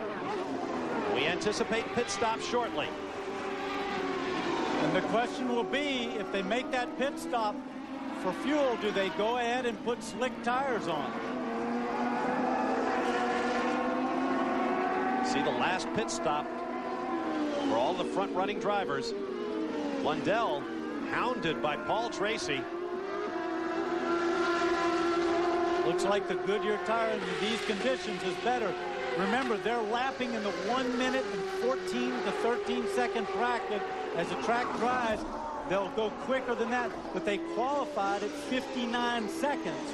We anticipate pit stop shortly. And the question will be, if they make that pit stop for fuel, do they go ahead and put slick tires on? See the last pit stop for all the front-running drivers. Blundell hounded by Paul Tracy. Looks like the Goodyear tire in these conditions is better. Remember, they're lapping in the 1 minute and 14 to 13 second bracket. As the track dries, they'll go quicker than that, but they qualified at 59 seconds.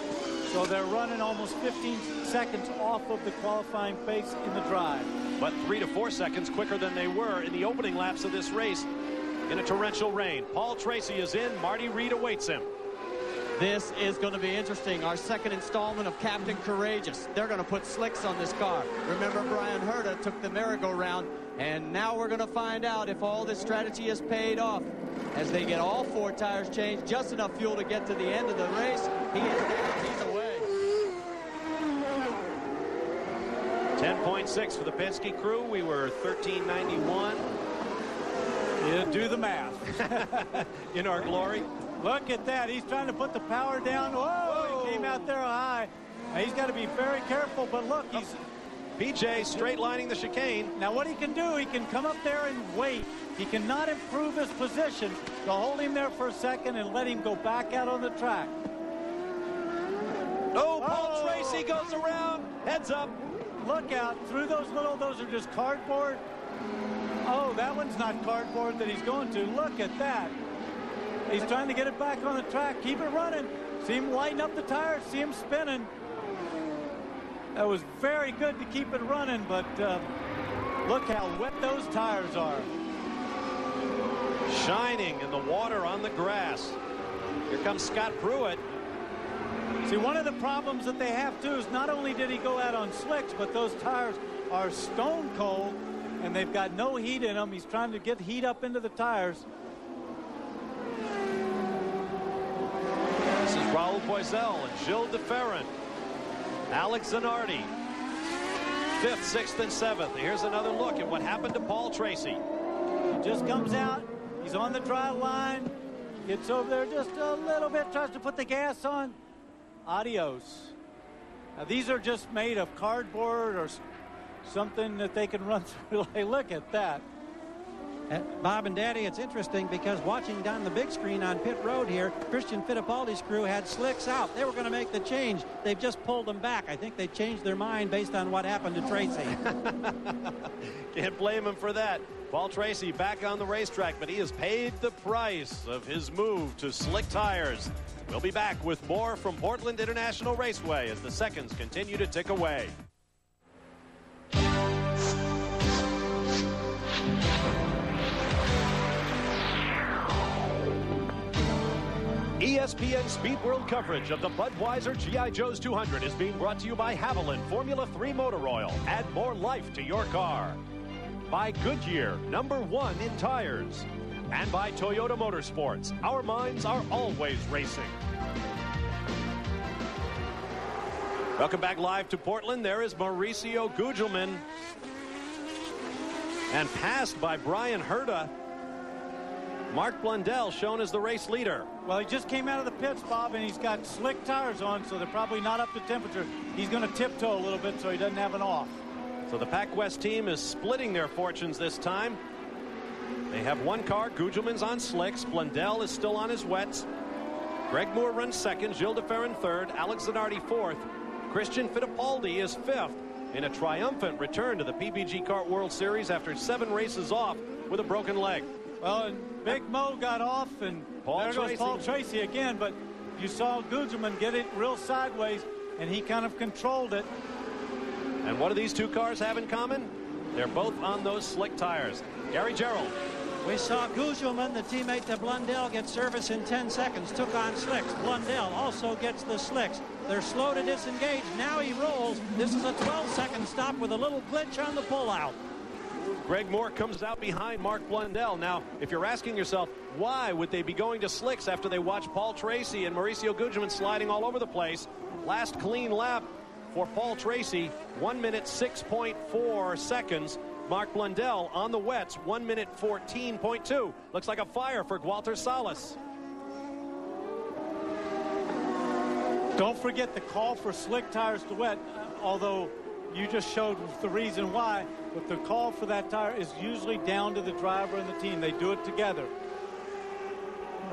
So they're running almost 15 seconds off of the qualifying pace in the drive. But 3 to 4 seconds quicker than they were in the opening laps of this race in a torrential rain. Paul Tracy is in. Marty Reed awaits him. This is going to be interesting. Our second installment of Captain Courageous. They're going to put slicks on this car. Remember, Brian Herta took the merry-go-round, and now we're going to find out if all this strategy has paid off. As they get all 4 tires changed, just enough fuel to get to the end of the race. He is there. He's away. 10.6 for the Penske crew. We were 1391. Yeah, do the math. In our glory. Look at that. He's trying to put the power down. Whoa! He came out there high. Now, he's got to be very careful, but look, he's... PJ straight lining the chicane. Now, what he can do, he can come up there and wait. He cannot improve his position. They'll hold him there for a second and let him go back out on the track. Oh, Paul Tracy goes around. Heads up. look out. Through those are just cardboard. Oh, that one's not cardboard that he's going to. Look at that. He's trying to get it back on the track. Keep it running. See him lighten up the tires. See him spinning. That was very good to keep it running, but look how wet those tires are. Shining in the water on the grass. Here comes Scott Pruitt. See, one of the problems that they have, too, is not only did he go out on slicks, but those tires are stone cold, and they've got no heat in them. He's trying to get heat up into the tires. This is Raul Boisel and Gilles de Ferran. Alex Zanardi, 5th, 6th, and 7th. Here's another look at what happened to Paul Tracy. He just comes out. He's on the dry line. Gets over there just a little bit. Tries to put the gas on. Adios. Now, these are just made of cardboard or something that they can run through. Hey, look at that. Bob and Daddy, it's interesting because watching down the big screen on pit road here, Christian Fittipaldi's crew had slicks out. They were going to make the change. They've just pulled them back. I think they changed their mind based on what happened to Tracy. Can't blame him for that. Paul Tracy back on the racetrack, but he has paid the price of his move to slick tires. We'll be back with more from Portland International Raceway as the seconds continue to tick away. ESPN Speed World coverage of the Budweiser G.I. Joe's 200 is being brought to you by Haviland Formula 3 Motor Oil. Add more life to your car. By Goodyear, #1 in tires. And by Toyota Motorsports. Our minds are always racing. Welcome back live to Portland. There is Mauricio Gugelmin. And passed by Brian Herta. Mark Blundell shown as the race leader. Well, he just came out of the pits, Bob, and he's got slick tires on, so they're probably not up to temperature. He's going to tiptoe a little bit so he doesn't have an off. So the Pac West team is splitting their fortunes this time. They have one car. Gugelmin's on slicks. Blundell is still on his wets. Greg Moore runs second. Gilles de Ferran third. Alex Zanardi fourth. Christian Fittipaldi is fifth in a triumphant return to the PPG Kart World Series after 7 races off with a broken leg. Well, and Big Mo got off, and there goes Paul Tracy again, but you saw Gugelmin get it real sideways, and he kind of controlled it. And what do these two cars have in common? They're both on those slick tires. Gary Gerald. We saw Gugelmin, the teammate to Blundell, get service in 10 seconds, took on slicks. Blundell also gets the slicks. They're slow to disengage. Now he rolls. This is a 12-second stop with a little glitch on the pullout. Greg Moore comes out behind Mark Blundell. Now, if you're asking yourself, why would they be going to slicks after they watch Paul Tracy and Mauricio Gugelmin sliding all over the place? Last clean lap for Paul Tracy, 1 minute 6.4 seconds. Mark Blundell on the wets, 1 minute 14.2. Looks like a fire for Walter Salas. Don't forget the call for slick tires to wet, although you just showed the reason why. But the call for that tire is usually down to the driver and the team. They do it together.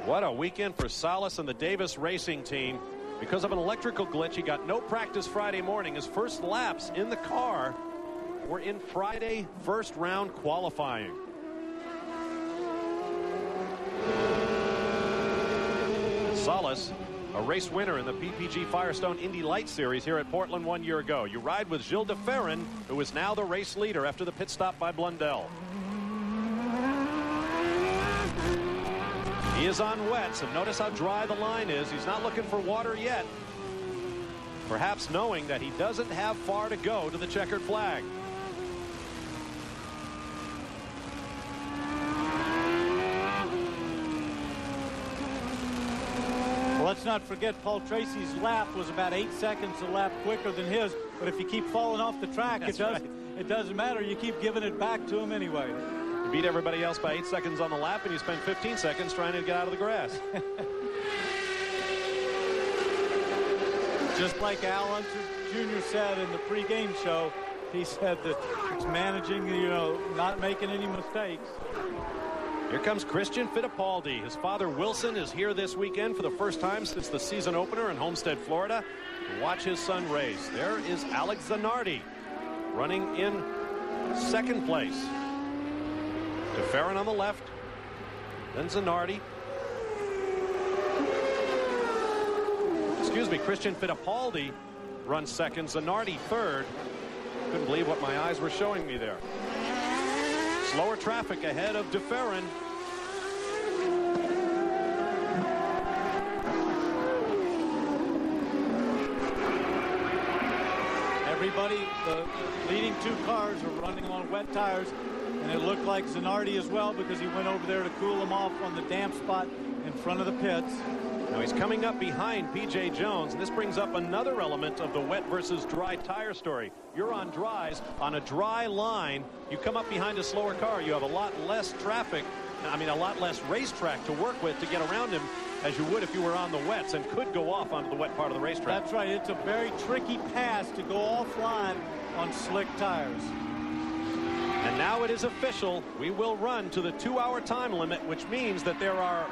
What a weekend for Salas and the Davis Racing team. Because of an electrical glitch, he got no practice Friday morning. His first laps in the car were in Friday first round qualifying. Salas, a race winner in the PPG Firestone Indy Light Series here at Portland 1 year ago. You ride with Gilles de Ferran, who is now the race leader after the pit stop by Blundell. He is on wets, and notice how dry the line is. He's not looking for water yet. Perhaps knowing that he doesn't have far to go to the checkered flag. Well, let's not forget Paul Tracy's lap was about 8 seconds a lap quicker than his. But if you keep falling off the track, it doesn't matter. You keep giving it back to him anyway. You beat everybody else by 8 seconds on the lap, and you spend 15 seconds trying to get out of the grass. Just like Al Unser Jr. said in the pregame show, he said that it's managing, not making any mistakes. Here comes Christian Fittipaldi. His father, Wilson, is here this weekend for the first time since the season opener in Homestead, Florida, to watch his son race. There is Alex Zanardi. running in second place. DeFerrin on the left, then Zanardi. Excuse me, Christian Fittipaldi runs second, Zanardi third. Couldn't believe what my eyes were showing me there. Slower traffic ahead of DeFerrin. Everybody, the leading two cars are running on wet tires, and it looked like Zanardi as well because he went over there to cool them off on the damp spot in front of the pits. Now he's coming up behind P.J. Jones, and this brings up another element of the wet versus dry tire story. You're on dries, on a dry line. You come up behind a slower car, you have a lot less traffic, a lot less racetrack to work with to get around him as you would if you were on the wets and could go off onto the wet part of the racetrack. That's right. It's a very tricky pass to go offline on slick tires. And now it is official. We will run to the 2-hour time limit, which means that there are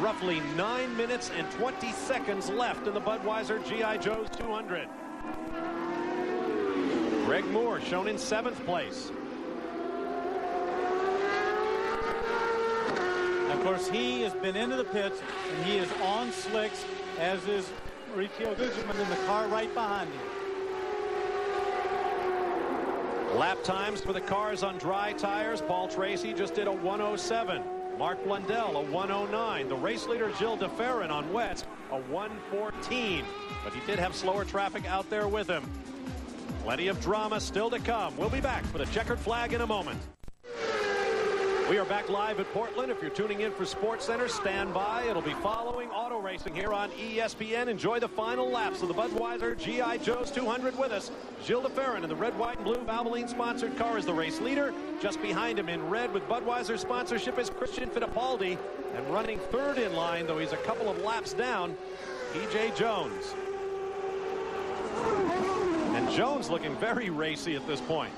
roughly 9 minutes and 20 seconds left in the Budweiser G.I. Joe's 200. Greg Moore shown in 7th place. Of course, he has been into the pits, and he is on slicks, as is Mauricio Guzman in the car right behind him. Lap times for the cars on dry tires. Paul Tracy just did a 1:07. Mark Blundell, a 1:09. The race leader, Gilles DeFerrin, on wets, a 1:14. But he did have slower traffic out there with him. Plenty of drama still to come. We'll be back for the checkered flag in a moment. We are back live at Portland. If you're tuning in for SportsCenter, stand by. It'll be following auto racing here on ESPN. Enjoy the final laps of the Budweiser G.I. Joe's 200 with us. Gilles DeFerrin in the red, white, and blue Valvoline-sponsored car is the race leader. Just behind him in red with Budweiser sponsorship is Christian Fittipaldi. And running third in line, though he's a couple of laps down, P.J. Jones. And Jones looking very racy at this point.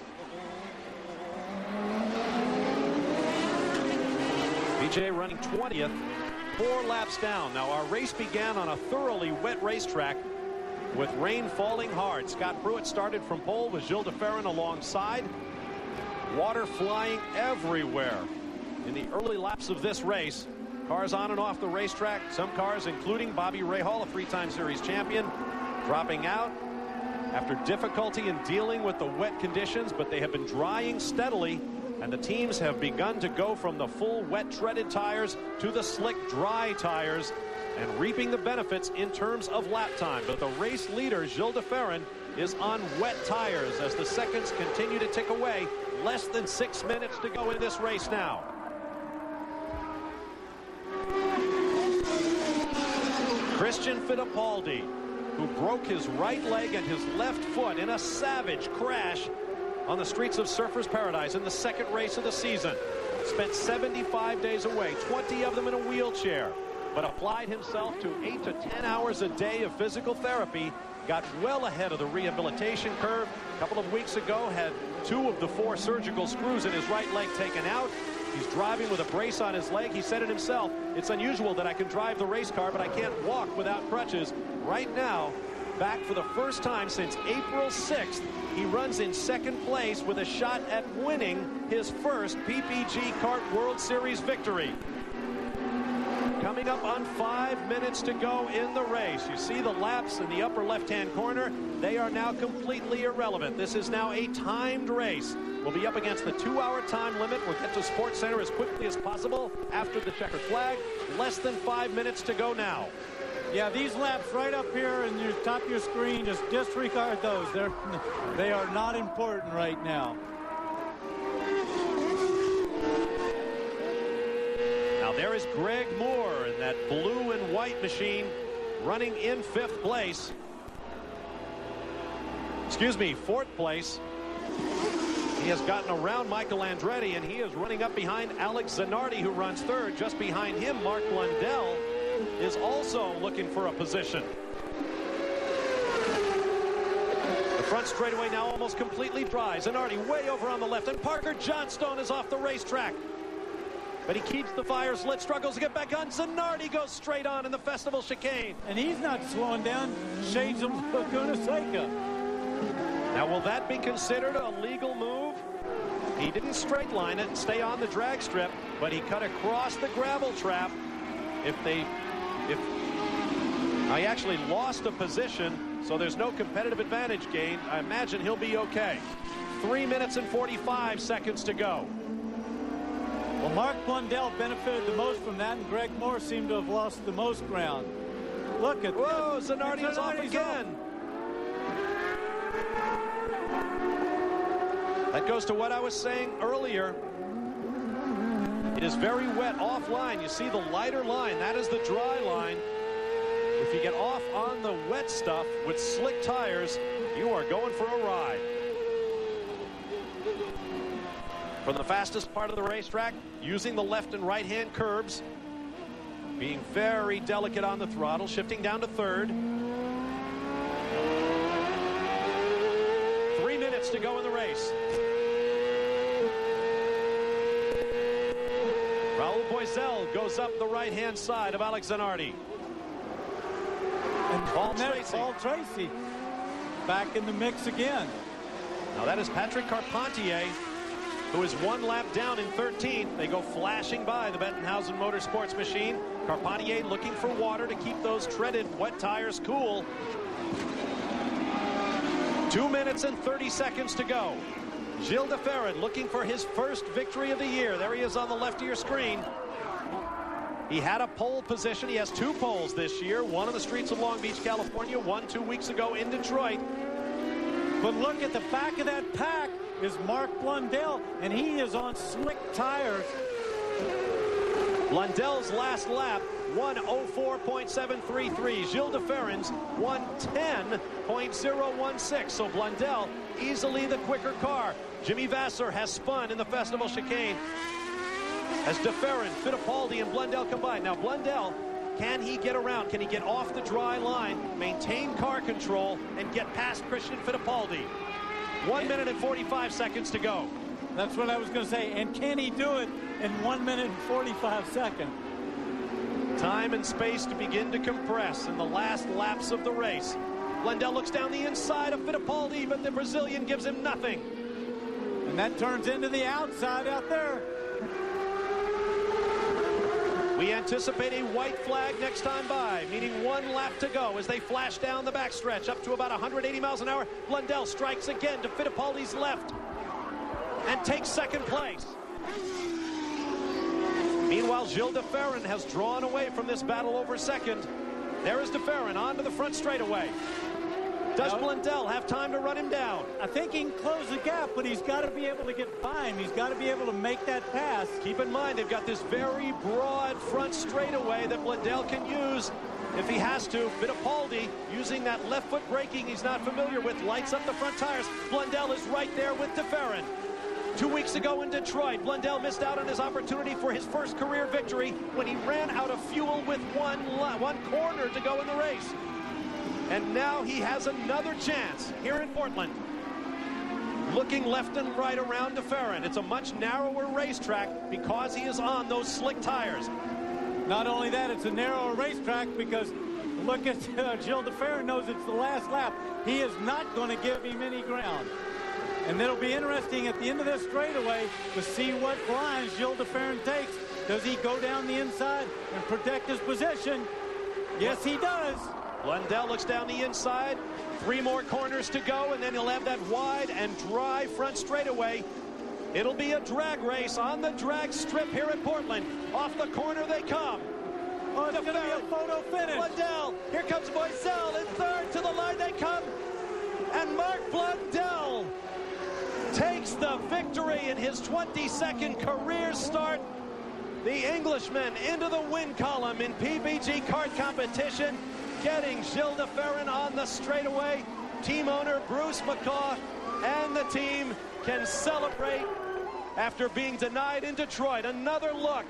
P.J. running 20th, 4 laps down. Now, our race began on a thoroughly wet racetrack with rain falling hard. Scott Pruitt started from pole with Gilles DeFerrin alongside. Water flying everywhere in the early laps of this race. Cars on and off the racetrack. Some cars, including Bobby Rahal, a 3-time series champion, dropping out after difficulty in dealing with the wet conditions, but they have been drying steadily. And the teams have begun to go from the full wet treaded tires to the slick dry tires and reaping the benefits in terms of lap time. But the race leader, Gilles DeFerrin, is on wet tires as the seconds continue to tick away. Less than 6 minutes to go in this race now. Christian Fittipaldi, who broke his right leg and his left foot in a savage crash on the streets of Surfers Paradise in the second race of the season. Spent 75 days away, 20 of them in a wheelchair, but applied himself to 8 to 10 hours a day of physical therapy. Got well ahead of the rehabilitation curve. A couple of weeks ago, had 2 of the 4 surgical screws in his right leg taken out. He's driving with a brace on his leg. He said it himself, it's unusual that I can drive the race car, but I can't walk without crutches. Right now, back for the first time since April 6th, he runs in second place with a shot at winning his first PPG CART World Series victory. Coming up on 5 minutes to go in the race. You see the laps in the upper left-hand corner. They are now completely irrelevant. This is now a timed race. We'll be up against the 2-hour time limit. We'll get to SportsCenter as quickly as possible after the checkered flag. Less than 5 minutes to go now. Yeah, these laps right up here in your top of your screen, just disregard those. They are not important right now. Now there is Greg Moore in that blue and white machine running in 5th place. Excuse me, 4th place. He has gotten around Michael Andretti, and he is running up behind Alex Zanardi, who runs 3rd. Just behind him, Mark Blundell is also looking for a position. The front straightaway now almost completely dry. Zanardi way over on the left, and Parker Johnstone is off the racetrack. But he keeps the fires lit, struggles to get back on. Zanardi goes straight on in the festival chicane. And he's not slowing down. Shades of Laguna Seca. Now, will that be considered a legal move? He didn't straight line it and stay on the drag strip, but he cut across the gravel trap. He actually lost a position, so there's no competitive advantage gained. I imagine he'll be okay. 3 minutes and 45 seconds to go. Well, Mark Blundell benefited the most from that, and Greg Moore seemed to have lost the most ground. Look at whoa, Zanardi is off again. That goes to what I was saying earlier. It is very wet offline. You see the lighter line. That is the dry line. If you get off on the wet stuff with slick tires, you are going for a ride. From the fastest part of the racetrack, using the left and right hand curbs, being very delicate on the throttle, shifting down to third. 3 minutes to go in the race. Raul Boisel goes up the right hand side of Alex Zanardi. And Paul Tracy back in the mix again. Now that is Patrick Carpentier, who is 1 lap down in 13th. They go flashing by the Bettenhausen Motorsports machine. Carpentier looking for water to keep those treaded wet tires cool. 2 minutes and 30 seconds to go. Gilles de Ferran looking for his first victory of the year. There he is on the left of your screen. He had a pole position. He has 2 poles this year. One on the streets of Long Beach, California. 1 2 weeks ago in Detroit. But look at the back of that pack is Mark Blundell, and he is on slick tires. Blundell's last lap, 1:04.733. Gilles de Ferran's 1:10.016. So Blundell easily the quicker car. Jimmy Vasser has spun in the Festival Chicane as de Ferran, Fittipaldi, and Blundell combined. Now Blundell, can he get around? Can he get off the dry line, maintain car control, and get past Christian Fittipaldi? 1 minute and 45 seconds to go. That's what I was going to say. And can he do it in 1 minute and 45 seconds? Time and space to begin to compress in the last laps of the race. Blundell looks down the inside of Fittipaldi, but the Brazilian gives him nothing. And that turns into the outside out there. We anticipate a white flag next time by, meaning 1 lap to go as they flash down the backstretch up to about 180 miles an hour. Blundell strikes again to Fittipaldi's left and takes second place. Meanwhile, Gilles de Ferran has drawn away from this battle over second. There is de Ferran onto the front straightaway. Does Blundell have time to run him down? I think he can close the gap, but he's got to be able to get by him. He's got to be able to make that pass. Keep in mind, they've got this very broad front straightaway that Blundell can use if he has to. Fittipaldi, using that left foot braking he's not familiar with, lights up the front tires. Blundell is right there with de Ferran. 2 weeks ago in Detroit, Blundell missed out on his opportunity for his first career victory when he ran out of fuel with one corner to go in the race. And now he has another chance here in Portland. Looking left and right around de Ferran. It's a much narrower racetrack because he is on those slick tires. Not only that, it's a narrower racetrack because look at Gilles de Ferran knows it's the last lap. He is not going to give him any ground. And it'll be interesting at the end of this straightaway to see what lines Gilles de Ferran takes. Does he go down the inside and protect his position? Yes, he does. Blundell looks down the inside. 3 more corners to go, and then he'll have that wide and dry front straightaway. It'll be a drag race on the drag strip here at Portland. Off the corner they come. Oh, it's going to be a photo finish. Blundell. Here comes Boisel in third. To the line they come. And Mark Blundell takes the victory in his 22nd career start. The Englishman into the win column in PBG kart competition, getting Gilles de Ferran on the straightaway. Team owner Bruce McCaw and the team can celebrate after being denied in Detroit. Another look.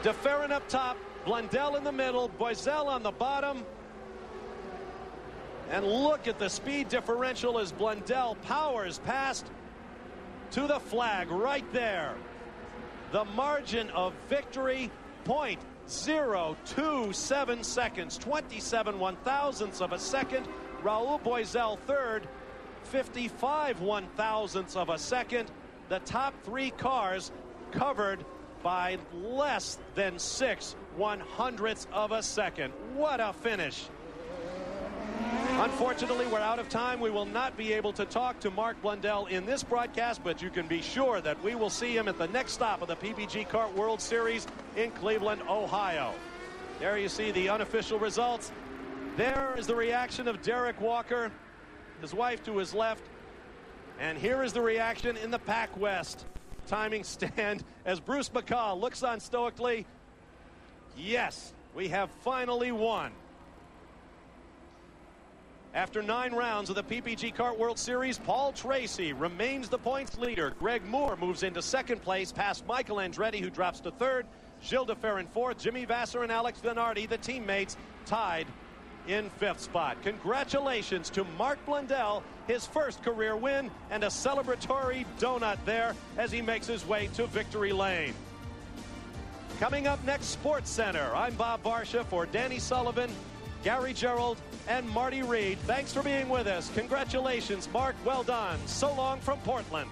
De Ferran up top, Blundell in the middle, Boisel on the bottom. And look at the speed differential as Blundell powers past to the flag right there. The margin of victory, 0.027 seconds, 27 1/1000ths of a second Raul Boisel third, 55 1/1000ths of a second. The top 3 cars covered by less than 6 100ths of a second. What a finish. Unfortunately, we're out of time. We will not be able to talk to Mark Blundell in this broadcast, but you can be sure that we will see him at the next stop of the PBG CART World Series in Cleveland, Ohio. There you see the unofficial results. There is the reaction of Derek Walker, his wife to his left. And here is the reaction in the Pac West timing stand as Bruce McCall looks on stoically. Yes, we have finally won. After 9 rounds of the PPG CART World Series, Paul Tracy remains the points leader. Greg Moore moves into second place past Michael Andretti, who drops to third. Gilles de Fer in fourth. Jimmy Vasser and Alex Venardi, the teammates, tied in fifth spot. Congratulations to Mark Blundell, his first career win, and a celebratory donut there as he makes his way to victory lane. Coming up next, Sports Center. I'm Bob Varsha for Danny Sullivan, Gary Gerald, and Marty Reed. Thanks for being with us. Congratulations, Mark. Well done. So long from Portland.